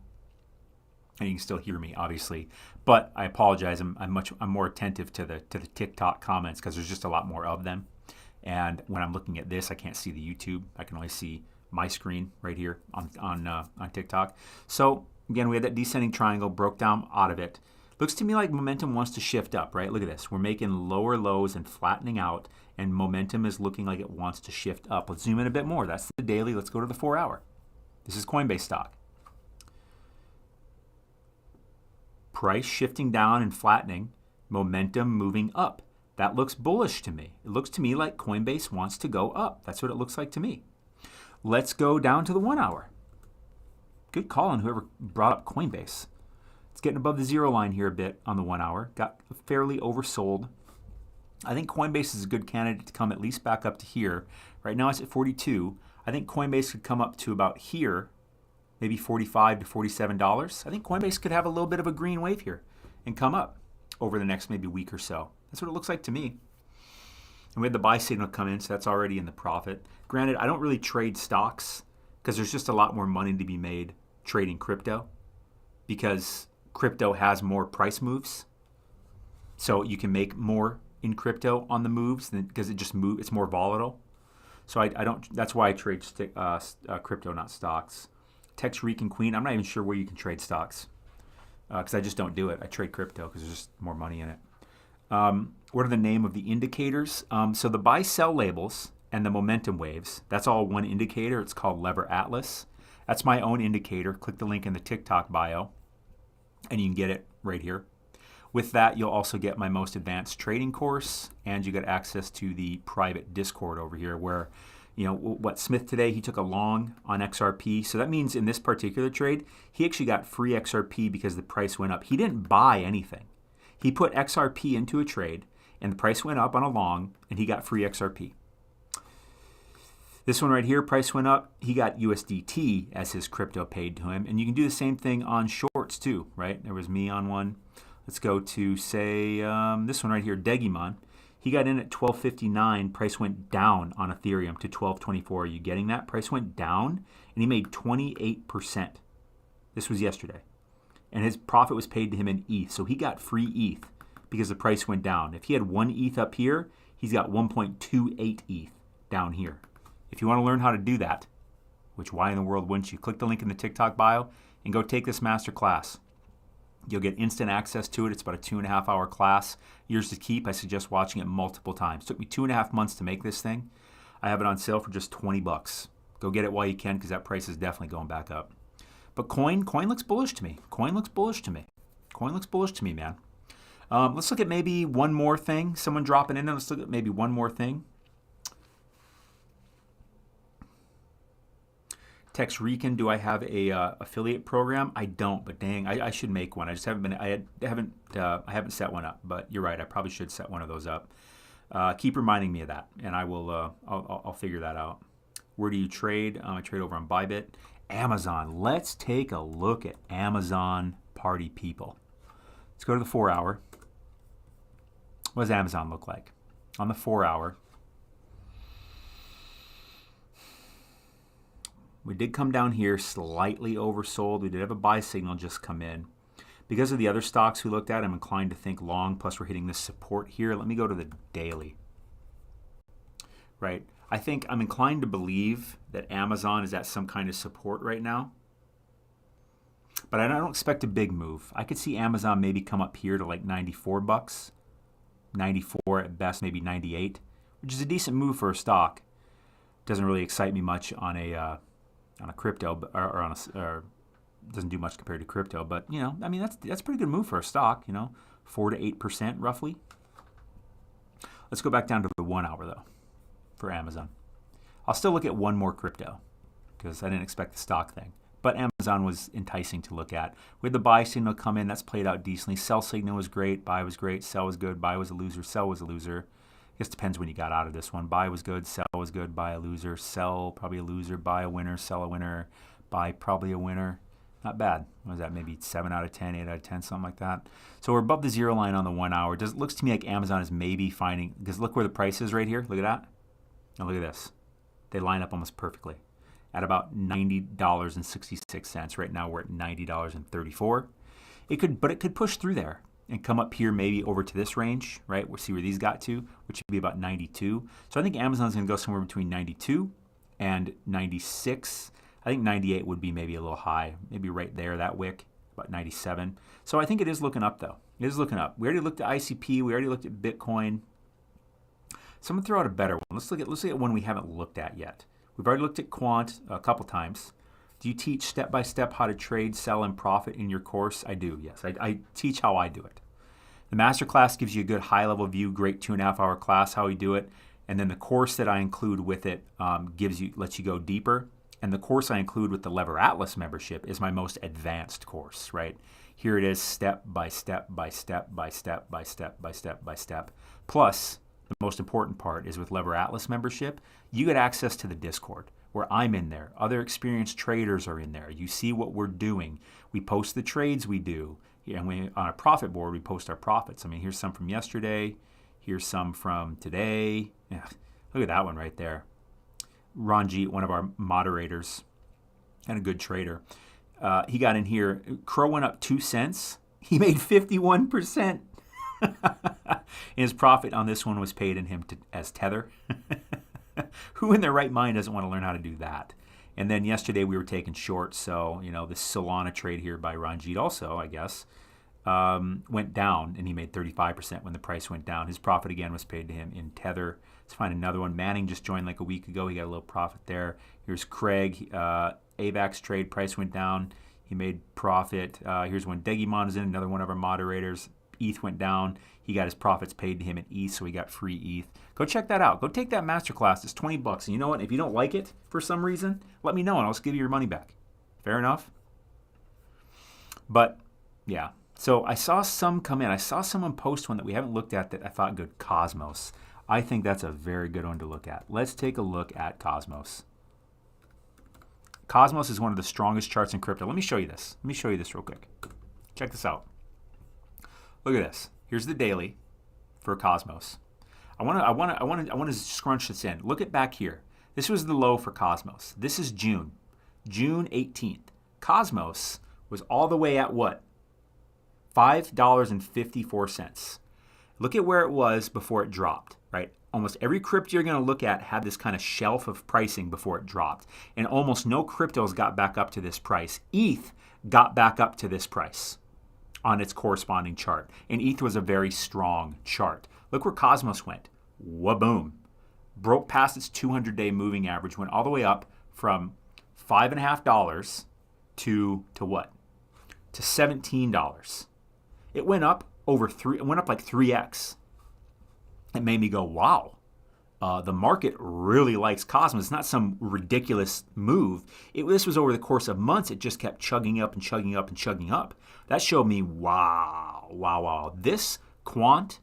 and you can still hear me, obviously. But I apologize. I'm more attentive to the TikTok comments because there's just a lot more of them. And when I'm looking at this, I can't see the YouTube. I can only see my screen right here on TikTok. So again, we had that descending triangle, broke down out of it. Looks to me like momentum wants to shift up, right? Look at this. We're making lower lows and flattening out, and momentum is looking like it wants to shift up. Let's zoom in a bit more. That's the daily. Let's go to the 4 hour. This is Coinbase stock. Price shifting down and flattening, momentum moving up. That looks bullish to me. It looks to me like Coinbase wants to go up. That's what it looks like to me. Let's go down to the 1 hour. Good call on whoever brought up Coinbase. It's getting above the zero line here a bit on the 1 hour. Got fairly oversold. I think Coinbase is a good candidate to come at least back up to here. Right now it's at 42. I think Coinbase could come up to about here, maybe $45 to $47. I think Coinbase could have a little bit of a green wave here and come up over the next maybe week or so. That's what it looks like to me. And we had the buy signal come in, so that's already in the profit. Granted, I don't really trade stocks because there's just a lot more money to be made trading crypto because crypto has more price moves. So you can make more in crypto on the moves because it just moves. It's more volatile. So I don't. That's why I trade crypto, not stocks. Tex Reek and Queen. I'm not even sure where you can trade stocks because I just don't do it. I trade crypto because there's just more money in it. What are the name of the indicators? So the buy-sell labels and the momentum waves, that's all one indicator. It's called Lever Atlas. That's my own indicator. Click the link in the TikTok bio, and you can get it right here. With that, you'll also get my most advanced trading course, and you get access to the private Discord over here where, you know, what Smith today, he took a long on XRP. So that means in this particular trade, he actually got free XRP because the price went up. He didn't buy anything. He put XRP into a trade, and the price went up on a long, and he got free XRP. This one right here, price went up. He got USDT as his crypto paid to him. And you can do the same thing on shorts too, right? There was me on one. Let's go to, say, this one right here, Degimon. He got in at 12.59. Price went down on Ethereum to 12.24. Are you getting that? Price went down, and he made 28%. This was yesterday. And his profit was paid to him in ETH. So he got free ETH because the price went down. If he had 1 ETH up here, he's got 1.28 ETH down here. If you want to learn how to do that, which why in the world wouldn't you? Click the link in the TikTok bio and go take this masterclass. You'll get instant access to it. It's about a 2.5 hour class. Yours to keep. I suggest watching it multiple times. It took me 2.5 months to make this thing. I have it on sale for just $20. Go get it while you can because that price is definitely going back up. But coin looks bullish to me. Coin looks bullish to me. Coin looks bullish to me, man. Let's look at maybe one more thing. Someone dropping in. Let's look at maybe one more thing. Tex Recon, do I have a affiliate program? I don't, but dang, I should make one. I just haven't been. I haven't set one up. But you're right. I probably should set one of those up. Keep reminding me of that, and I will. I'll figure that out. Where do you trade? I trade over on Bybit. Amazon. Let's take a look at Amazon party people. Let's go to the 4 hour. What does Amazon look like? On the 4 hour, we did come down here slightly oversold. We did have a buy signal just come in. Because of the other stocks we looked at, I'm inclined to think long, plus we're hitting this support here. Let me go to the daily. Right. I think I'm inclined to believe that Amazon is at some kind of support right now. But I don't expect a big move. I could see Amazon maybe come up here to like $94, 94 at best, maybe 98, which is a decent move for a stock. Doesn't really excite me much on a crypto, or doesn't do much compared to crypto. But you know, I mean that's a pretty good move for a stock. You know, 4 to 8% roughly. Let's go back down to the 1 hour though. For Amazon. I'll still look at one more crypto because I didn't expect the stock thing. But Amazon was enticing to look at. With the buy signal come in, that's played out decently. Sell signal was great. Buy was great. Sell was good. Buy was a loser. Sell was a loser. I guess it depends when you got out of this one. Buy was good. Sell was good. Buy a loser. Sell probably a loser. Buy a winner. Sell a winner. Buy probably a winner. Not bad. What was that? Maybe 7 out of 10, 8 out of 10, something like that. So we're above the zero line on the 1 hour. It looks to me like Amazon is maybe finding, because look where the price is right here. Look at that. Now look at this. They line up almost perfectly at about $90.66. Right now we're at $90.34. But it could push through there and come up here maybe over to this range, right? We'll see where these got to, which would be about 92. So I think Amazon's going to go somewhere between 92 and 96. I think 98 would be maybe a little high, maybe right there, that wick, about 97. So I think it is looking up, though. It is looking up. We already looked at ICP. We already looked at Bitcoin. So I'm going to throw out a better one. Let's look at one we haven't looked at yet. We've already looked at quant a couple times. Do you teach step-by-step how to trade, sell, and profit in your course? I do, yes. I teach how I do it. The Masterclass gives you a good high-level view, great 2.5-hour class, how we do it. And then the course that I include with it lets you go deeper. And the course I include with the Lever Atlas membership is my most advanced course, right? Here it is, step by step by step by step by step by step by step. Plus, the most important part is with Lever Atlas membership, you get access to the Discord where I'm in there. Other experienced traders are in there. You see what we're doing. We post the trades we do. And on a profit board, we post our profits. I mean, here's some from yesterday. Here's some from today. Yeah, look at that one right there. Ranjit, one of our moderators and a good trader, he got in here. Crow went up 2 cents. He made 51%. And his profit on this one was paid in him as Tether. Who in their right mind doesn't want to learn how to do that? And then yesterday we were taking shorts, so this Solana trade here by Ranjit also, I guess, went down, and he made 35% when the price went down. His profit again was paid to him in Tether. Let's find another one. Manning just joined like a week ago. He got a little profit there. Here's Craig. AVAX trade price went down. He made profit. Here's one. Degimon is in, another one of our moderators. ETH went down. He got his profits paid to him in ETH, so he got free ETH. Go check that out. Go take that masterclass. It's $20. And you know what? If you don't like it for some reason, let me know and I'll just give you your money back. Fair enough? But, yeah. So I saw some come in. I saw someone post one that we haven't looked at that I thought good. Cosmos. I think that's a very good one to look at. Let's take a look at Cosmos. Cosmos is one of the strongest charts in crypto. Let me show you this. Let me show you this real quick. Check this out. Look at this. Here's the daily for Cosmos. I want to scrunch this in. Look at back here. This was the low for Cosmos. This is June 18th. Cosmos was all the way at what? $5.54. Look at where it was before it dropped, right? Almost every crypto you're going to look at had this kind of shelf of pricing before it dropped. And almost no cryptos got back up to this price. ETH got back up to this price on its corresponding chart. And ETH was a very strong chart. Look where Cosmos went. Waboom. Broke past its 200-day moving average, went all the way up from $5.50 to what? To $17. It went up it went up like 3x. It made me go, wow. The market really likes Cosmos. It's not some ridiculous move. This was over the course of months. It just kept chugging up and chugging up and chugging up. That showed me, wow. This Quant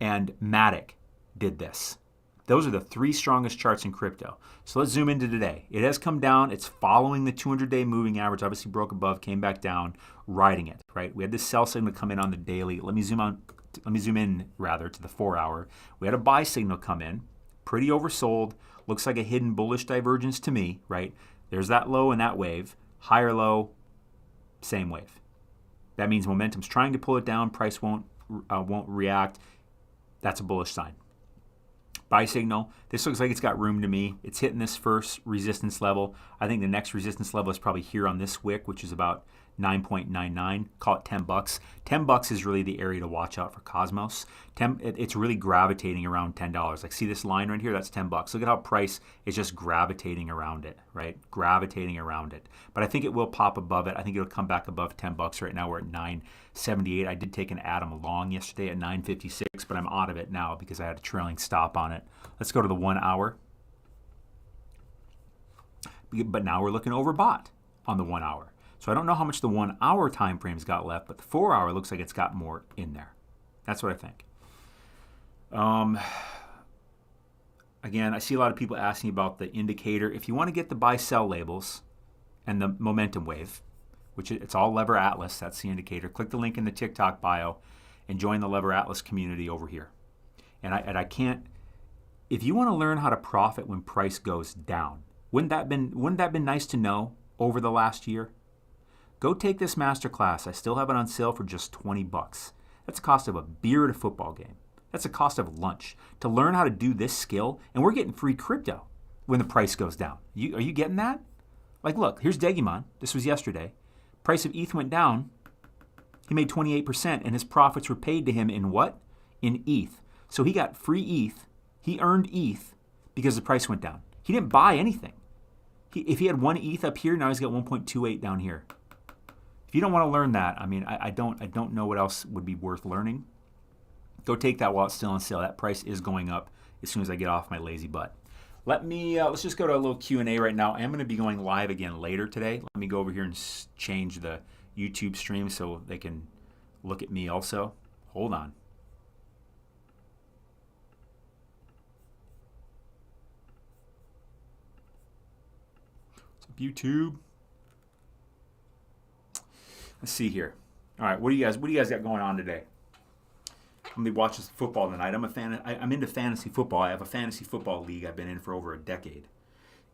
and Matic did this. Those are the three strongest charts in crypto. So let's zoom into today. It has come down. It's following the 200-day moving average. Obviously broke above, came back down, riding it, right? We had this sell signal come in on the daily. Let me zoom in to the 4-hour. We had a buy signal come in. Pretty oversold. Looks like a hidden bullish divergence to me, right? There's that low and that wave. Higher low, same wave. That means momentum's trying to pull it down. Price won't react. That's a bullish sign. Buy signal. This looks like it's got room to me. It's hitting this first resistance level. I think the next resistance level is probably here on this wick, which is about 9.99. Call it $10. $10 is really the area to watch out for Cosmos. It's really gravitating around $10. Like, see this line right here? That's $10. Look at how price is just gravitating around it, right? Gravitating around it. But I think it will pop above it. I think it'll come back above $10 right now. We're at 9.78. I did take an Atom long yesterday at 9.56, but I'm out of it now because I had a trailing stop on it. Let's go to the 1 hour. But now we're looking overbought on the 1 hour. So I don't know how much the 1 hour time frame's got left, but the 4 hour looks like it's got more in there. That's what I think. Again, I see a lot of people asking about the indicator. If you want to get the buy-sell labels and the momentum wave, which it's all Lever Atlas, that's the indicator, click the link in the TikTok bio and join the Lever Atlas community over here. And I can't, if you want to learn how to profit when price goes down, wouldn't that been nice to know over the last year? Go take this masterclass. I still have it on sale for just 20 bucks. That's the cost of a beer at a football game. That's the cost of lunch. To learn how to do this skill, and we're getting free crypto when the price goes down. Are you getting that? Like, look, here's Degimon. This was yesterday. Price of ETH went down. He made 28%, and his profits were paid to him in what? In ETH. So he got free ETH. He earned ETH because the price went down. He didn't buy anything. If he had 1 ETH up here, now he's got 1.28 down here. If you don't want to learn that, I mean, I don't know what else would be worth learning. Go take that while it's still on sale. That price is going up as soon as I get off my lazy butt. Let's just go to a little Q&A right now. I am going to be going live again later today. Let me go over here and change the YouTube stream so they can look at me also. Hold on. What's up, YouTube? Let's see here. All right, what do you guys got going on today? I'm gonna be watching football tonight. I'm into fantasy football. I have a fantasy football league I've been in for over a decade,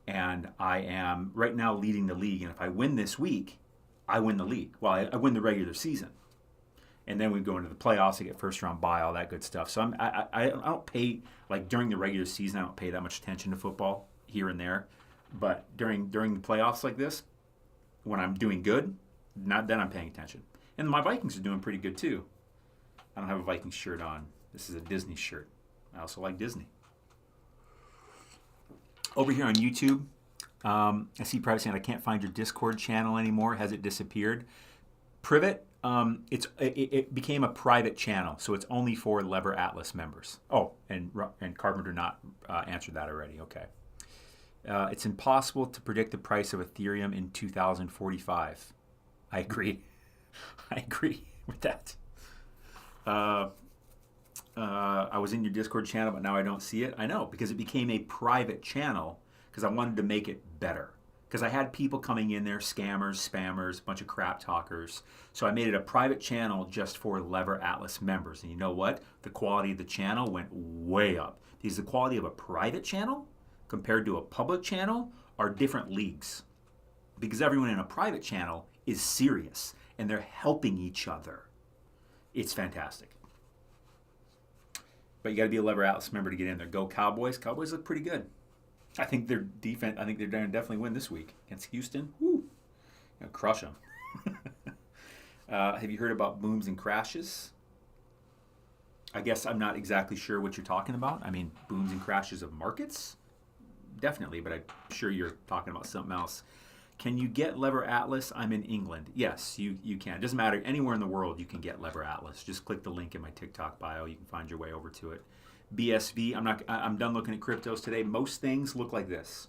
and I am right now leading the league. And if I win this week, I win the league. Well, I win the regular season, and then we go into the playoffs. I get first round bye, all that good stuff. So I don't pay, like, during the regular season. I don't pay that much attention to football here and there, but during the playoffs like this, when I'm doing good, then I'm paying attention. And my Vikings are doing pretty good too. I don't have a Vikings shirt on. This is a Disney shirt. I also like Disney. Over here on YouTube, I see Privet saying, I can't find your Discord channel anymore. Has it disappeared? Privet, it became a private channel, so it's only for Lever Atlas members. Oh, and Carpenter not answered that already. Okay. It's impossible to predict the price of Ethereum in 2045. I agree. I agree with that. I was in your Discord channel, but now I don't see it. I know, because it became a private channel because I wanted to make it better. Because I had people coming in there, scammers, spammers, a bunch of crap talkers. So I made it a private channel just for Lever Atlas members. And you know what? The quality of the channel went way up. Because the quality of a private channel compared to a public channel are different leagues. Because everyone in a private channel is serious and they're helping each other. It's fantastic. But you got to be a Lever Atlas member to get in there. Go Cowboys. Cowboys look pretty good. I think their defense, I think they're going to definitely win this week against Houston. Woo. Gonna crush them. Have you heard about booms and crashes? I guess I'm not exactly sure what you're talking about. I mean, booms and crashes of markets? Definitely, but I'm sure you're talking about something else. Can you get Lever Atlas? I'm in England. Yes, you can. It doesn't matter. Anywhere in the world you can get Lever Atlas. Just click the link in my TikTok bio. You can find your way over to it. BSV, I'm done looking at cryptos today. Most things look like this.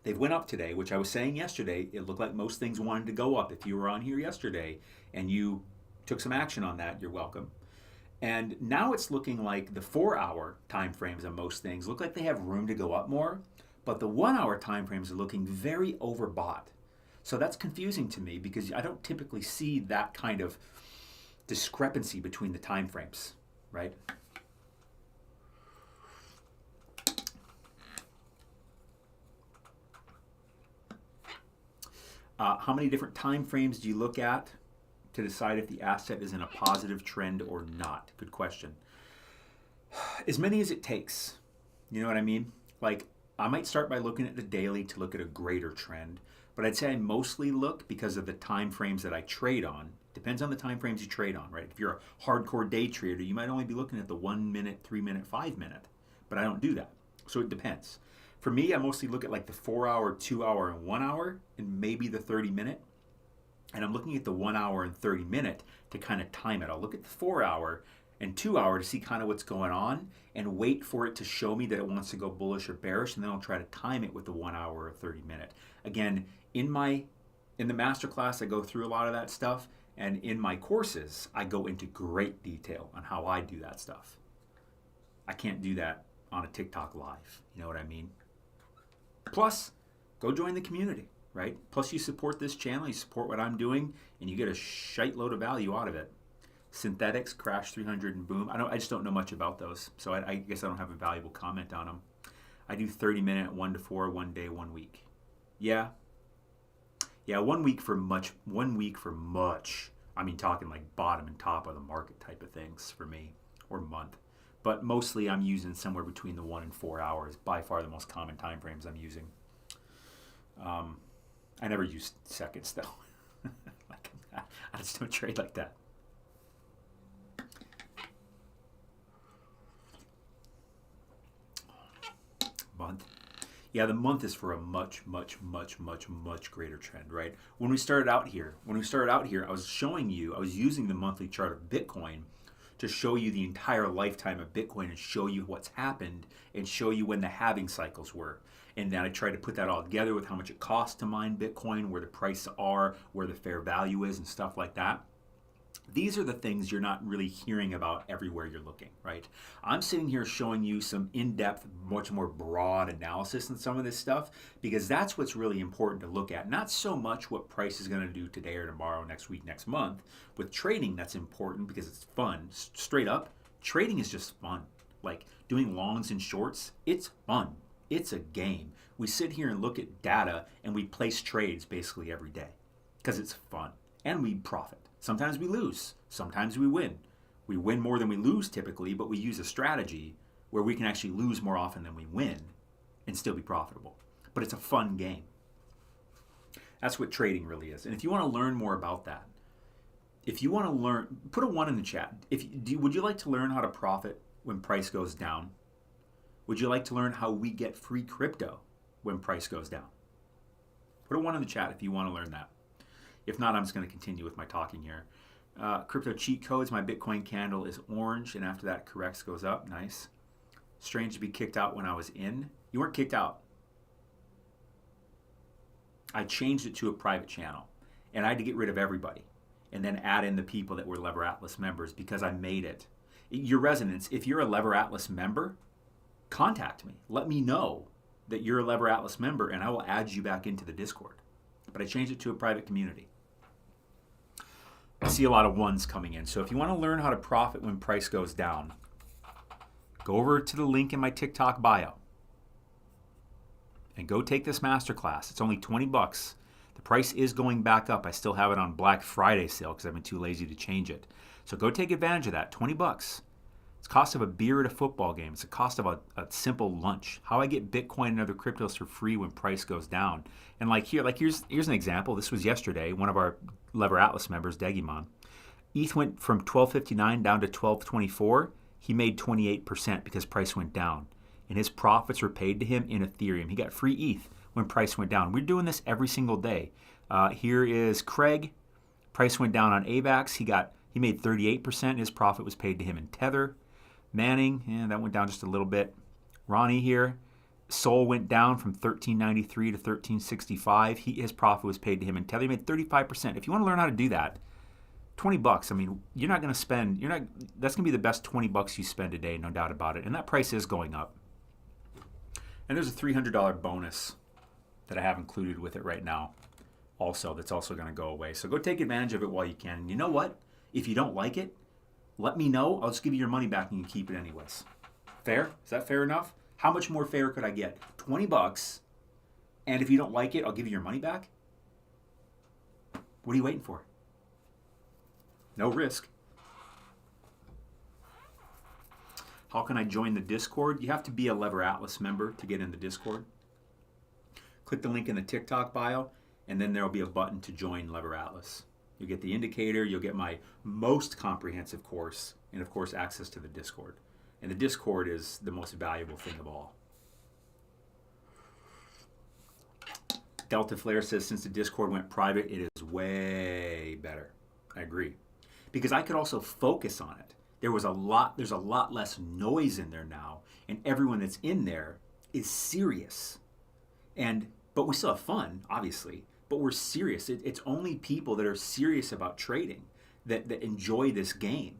They've went up today, which I was saying yesterday. It looked like most things wanted to go up. If you were on here yesterday and you took some action on that, you're welcome. And now it's looking like the 4-hour time frames on most things look like they have room to go up more. But the 1-hour time frames are looking very overbought. So that's confusing to me because I don't typically see that kind of discrepancy between the time frames, right? How many different time frames do you look at to decide if the asset is in a positive trend or not? Good question. As many as it takes. You know what I mean? Like, I might start by looking at the daily to look at a greater trend, but I'd say I mostly look because of the time frames that I trade on. Depends on the time frames you trade on, right? If you're a hardcore day trader, you might only be looking at the 1 minute, 3 minute, 5 minute, but I don't do that. So it depends. For me, I mostly look at like the 4-hour, 2-hour, and 1 hour, and maybe the 30 minute. And I'm looking at the 1 hour and 30 minute to kind of time it. I'll look at the 4-hour and 2-hour to see kind of what's going on and wait for it to show me that it wants to go bullish or bearish, and then I'll try to time it with the 1 hour or 30 minute. Again, in the masterclass, I go through a lot of that stuff, and in my courses, I go into great detail on how I do that stuff. I can't do that on a TikTok live. You know what I mean? Plus, go join the community, right? Plus, you support this channel, you support what I'm doing, and you get a shite load of value out of it. Synthetics, Crash 300, and Boom. I just don't know much about those, so I guess I don't have a valuable comment on them. I do 30-minute, 1 to 4, 1 day, 1 week. Yeah. Yeah, 1 week for much. 1 week for much. I mean, talking like bottom and top of the market type of things for me, or month. But mostly I'm using somewhere between the 1 and 4 hours. By far the most common time frames I'm using. I never use seconds though. Like, I just don't trade like that. Month. Yeah, the month is for a much, much, much, much, much greater trend, right? When we started out here, I was showing you, I was using the monthly chart of Bitcoin to show you the entire lifetime of Bitcoin and show you what's happened and show you when the halving cycles were. And then I tried to put that all together with how much it costs to mine Bitcoin, where the prices are, where the fair value is, and stuff like that. These are the things you're not really hearing about everywhere you're looking, right? I'm sitting here showing you some in-depth, much more broad analysis on some of this stuff because that's what's really important to look at. Not so much what price is going to do today or tomorrow, next week, next month. With trading, that's important because it's fun. Straight up, trading is just fun. Like doing longs and shorts, it's fun. It's a game. We sit here and look at data and we place trades basically every day because it's fun and we profit. Sometimes we lose. Sometimes we win. We win more than we lose typically, but we use a strategy where we can actually lose more often than we win and still be profitable. But it's a fun game. That's what trading really is. And if you want to learn more about that, if you want to learn, put a 1 in the chat. Would you like to learn how to profit when price goes down? Would you like to learn how we get free crypto when price goes down? Put a 1 in the chat if you want to learn that. If not, I'm just going to continue with my talking here. Crypto cheat codes. My Bitcoin candle is orange, and after that, corrects goes up. Nice. Strange to be kicked out when I was in. You weren't kicked out. I changed it to a private channel, and I had to get rid of everybody, and then add in the people that were Lever Atlas members because I made it. Your residents, if you're a Lever Atlas member, contact me. Let me know that you're a Lever Atlas member, and I will add you back into the Discord. But I changed it to a private community. I see a lot of 1s coming in. So if you want to learn how to profit when price goes down, go over to the link in my TikTok bio and go take this masterclass. It's only $20. The price is going back up. I still have it on Black Friday sale because I've been too lazy to change it. So go take advantage of that. $20. It's the cost of a beer at a football game. It's the cost of a simple lunch. How I get Bitcoin and other cryptos for free when price goes down. And here's an example. This was yesterday. One of our Lever Atlas members, Degimon. ETH went from 12.59 down to 12.24. He made 28% because price went down. And his profits were paid to him in Ethereum. He got free ETH when price went down. We're doing this every single day. Here is Craig. Price went down on AVAX. He made 38%. His profit was paid to him in Tether. Manning, that went down just a little bit. Ronnie here, Sol went down from 1393 to 1365. His profit was paid to him in Tether. He made 35%. If you want to learn how to do that, $20. I mean, you're not going to spend. That's going to be the best $20 you spend a day, no doubt about it. And that price is going up. And there's a $300 bonus that I have included with it right now. Also, that's also going to go away. So go take advantage of it while you can. And you know what? If you don't like it, let me know. I'll just give you your money back and you can keep it anyways. Fair? Is that fair enough? How much more fair could I get? $20. And if you don't like it, I'll give you your money back? What are you waiting for? No risk. How can I join the Discord? You have to be a Lever Atlas member to get in the Discord. Click the link in the TikTok bio, and then there will be a button to join Lever Atlas. You'll get the indicator, you'll get my most comprehensive course, and of course access to the Discord. And the Discord is the most valuable thing of all. Delta Flare says since the Discord went private, it is way better. I agree. Because I could also focus on it. There's a lot less noise in there now, and everyone that's in there is serious. But we still have fun, obviously. But we're serious. It's only people that are serious about trading that enjoy this game.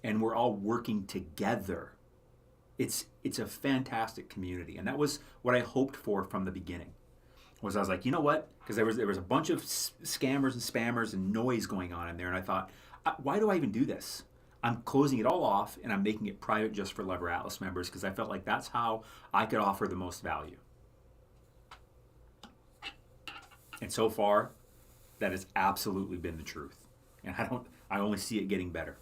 And we're all working together. It's a fantastic community. And that was what I hoped for from the beginning. I was like, you know what? Because there was a bunch of scammers and spammers and noise going on in there. And I thought, why do I even do this? I'm closing it all off and I'm making it private just for Lever Atlas members because I felt like that's how I could offer the most value. And so far, that has absolutely been the truth. And I only see it getting better.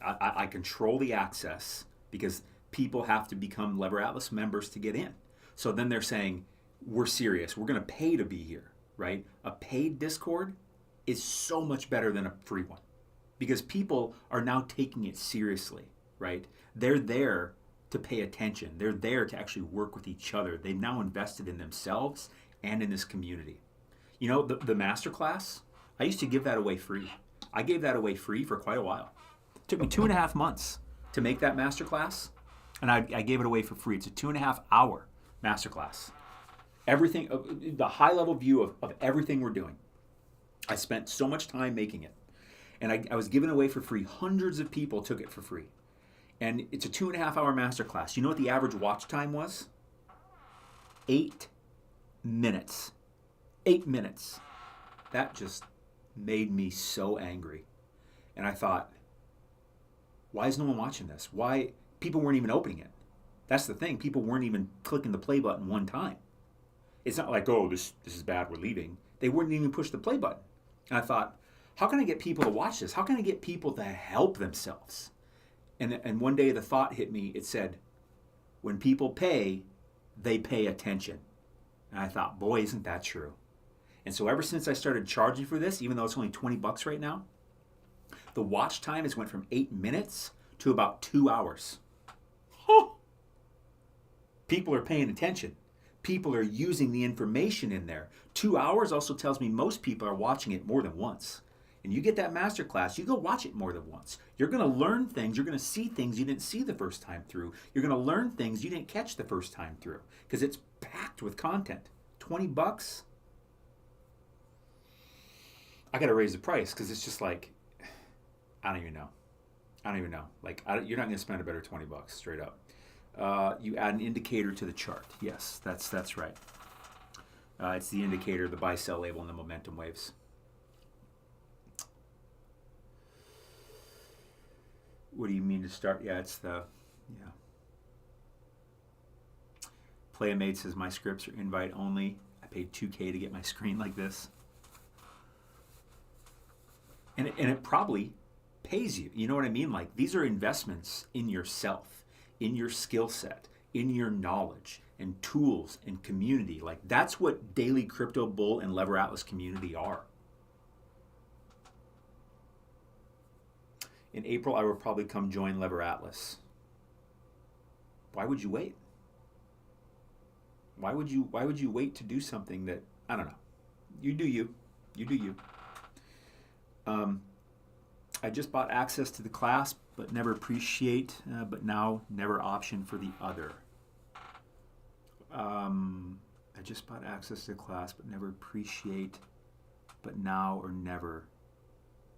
I control the access because people have to become Lever Atlas members to get in. So then they're saying, we're serious. We're going to pay to be here, right? A paid Discord is so much better than a free one because people are now taking it seriously, right? They're there to pay attention. They're there to actually work with each other. They've now invested in themselves and in this community. You know, the Masterclass, I used to give that away free. I gave that away free for quite a while. It took me 2.5 months to make that Masterclass, and I gave it away for free. It's a 2.5 hour Masterclass. Everything, the high level view of everything we're doing. I spent so much time making it. And I was giving it away for free. Hundreds of people took it for free. And it's a 2.5 hour Masterclass. You know what the average watch time was? 8 minutes. 8 minutes. That just made me so angry. And I thought, why is no one watching this? Why? People weren't even opening it. That's the thing. People weren't even clicking the play button one time. It's not like, oh, this is bad, we're leaving. They wouldn't even push the play button. And I thought, how can I get people to watch this? How can I get people to help themselves? And one day the thought hit me. It said, when people pay, they pay attention. And I thought, boy, isn't that true? And so ever since I started charging for this, even though it's only $20 right now, the watch time has went from 8 minutes to about 2 hours. Huh. People are paying attention. People are using the information in there. 2 hours also tells me most people are watching it more than once. And you get that masterclass, you go watch it more than once. You're going to learn things. You're going to see things you didn't see the first time through. You're going to learn things you didn't catch the first time through because it's packed with content. $20? I got to raise the price because it's just like, I don't even know. Like, you're not going to spend a better $20 straight up. You add an indicator to the chart. Yes, that's right. It's the indicator, the buy-sell label, and the momentum waves. What do you mean to start? Yeah, it's the, yeah. Playmate says, my scripts are invite only. I paid $2K to get my screen like this. And it probably pays you. You know what I mean? Like, these are investments in yourself, in your skill set, in your knowledge and tools and community. Like, that's what Daily Crypto Bull and Lever Atlas community are. In April, I will probably come join Lever Atlas. Why would you wait? Why would you wait to do something that, I don't know. You do you. You do you. I just bought access to the class, but never appreciate, but now never option for the other. I just bought access to the class, but never appreciate, but now or never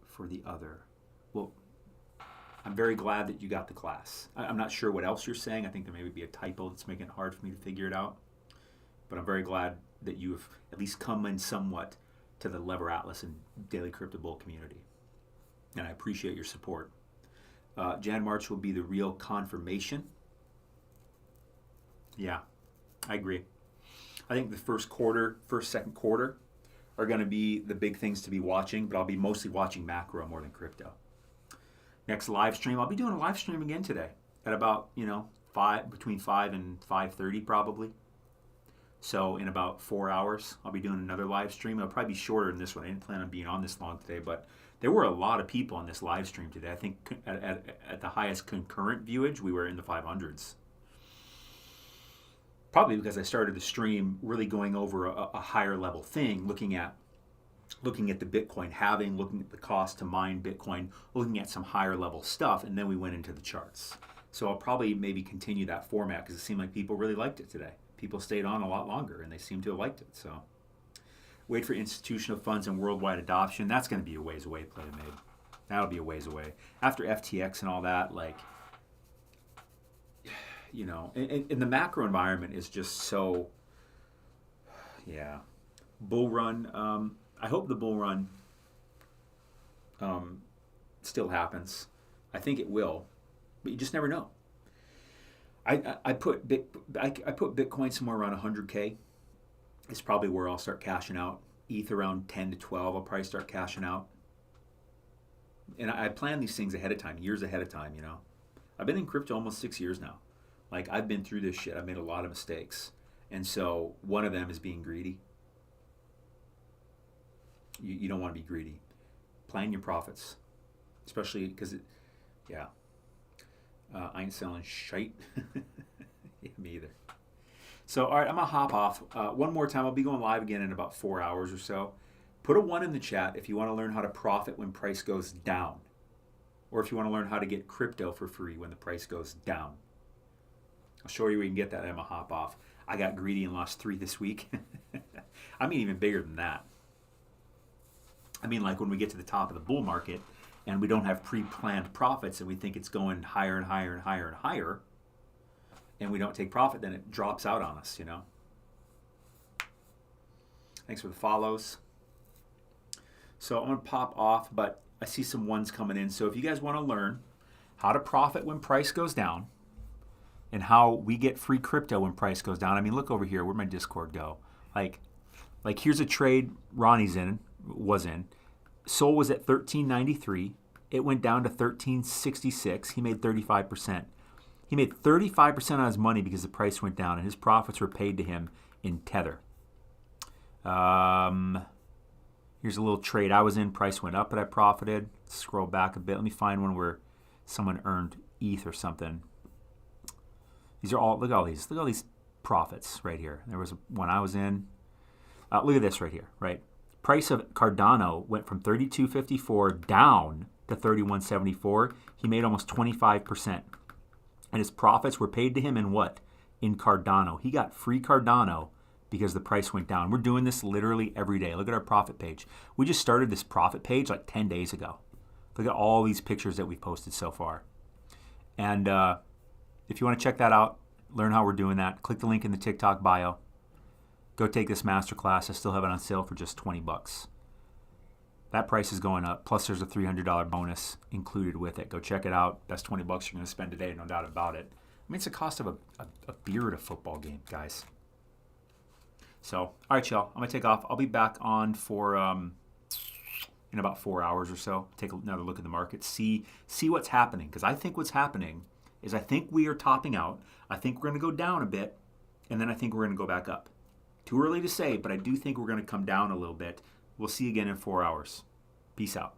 for the other. Well, I'm very glad that you got the class. I'm not sure what else you're saying. I think there may be a typo that's making it hard for me to figure it out. But I'm very glad that you have at least come in somewhat to the Lever Atlas and Daily Crypto Bull community. And I appreciate your support. Jan March will be the real confirmation. Yeah, I agree. I think the second quarter are going to be the big things to be watching, but I'll be mostly watching macro more than crypto. Next live stream, I'll be doing a live stream again today at about, between 5 and 5:30 probably. So in about 4 hours, I'll be doing another live stream. It'll probably be shorter than this one. I didn't plan on being on this long today, but there were a lot of people on this live stream today. I think at the highest concurrent viewage, we were in the 500s. Probably because I started the stream really going over a higher level thing, looking at the Bitcoin halving, looking at the cost to mine Bitcoin, looking at some higher level stuff, and then we went into the charts. So I'll probably maybe continue that format because it seemed like people really liked it today. People stayed on a lot longer, and they seem to have liked it. So wait for institutional funds and worldwide adoption. That's going to be a ways away, Playmate. That'll be a ways away. After FTX and all that, and the macro environment is just so, yeah. Bull run, I hope the bull run still happens. I think it will, but you just never know. I put Bitcoin somewhere around 100K. It's probably where I'll start cashing out. ETH around 10 to 12, I'll probably start cashing out. And I plan these things ahead of time, years ahead of time, you know. I've been in crypto almost 6 years now. Like, I've been through this shit. I've made a lot of mistakes. And so one of them is being greedy. You don't want to be greedy. Plan your profits. Especially because, I ain't selling shite. Yeah, me either. So, all right, I'm going to hop off. One more time, I'll be going live again in about 4 hours or so. Put a 1 in the chat if you want to learn how to profit when price goes down. Or if you want to learn how to get crypto for free when the price goes down. I'll show you where you can get that. I'm going to hop off. I got greedy and lost 3 this week. I mean, even bigger than that. I mean, like when we get to the top of the bull market and we don't have pre-planned profits and we think it's going higher and higher and higher and higher, and we don't take profit, then it drops out on us, you know. Thanks for the follows. So I'm going to pop off, but I see some 1s coming in. So if you guys want to learn how to profit when price goes down and how we get free crypto when price goes down. I mean, look over here. Where'd my Discord go? Like here's a trade Ronnie's was in. Sol was at 13.93. It went down to 13.66. He made 35%. He made 35% on his money because the price went down, and his profits were paid to him in Tether. Here's a little trade I was in. Price went up, but I profited. Scroll back a bit. Let me find one where someone earned ETH or something. These are all, look at all these. Look at all these profits right here. There was one I was in. Look at this right here, right? Price of Cardano went from 32.54 down to 31.74. He made almost 25%. And his profits were paid to him in what? In Cardano. He got free Cardano because the price went down. We're doing this literally every day. Look at our profit page. We just started this profit page like 10 days ago. Look at all these pictures that we've posted so far. And if you want to check that out, learn how we're doing that, click the link in the TikTok bio. Go take this masterclass. I still have it on sale for just $20. That price is going up. Plus, there's a $300 bonus included with it. Go check it out. Best $20 you're going to spend today, no doubt about it. I mean, it's the cost of a beer at a football game, guys. So, all right, y'all. I'm going to take off. I'll be back on for in about 4 hours or so. Take another look at the market. See what's happening. Because I think what's happening is I think we are topping out. I think we're going to go down a bit. And then I think we're going to go back up. Too early to say, but I do think we're going to come down a little bit. We'll see you again in 4 hours. Peace out.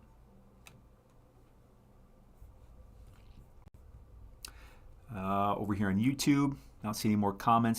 Over here on YouTube, I don't see any more comments.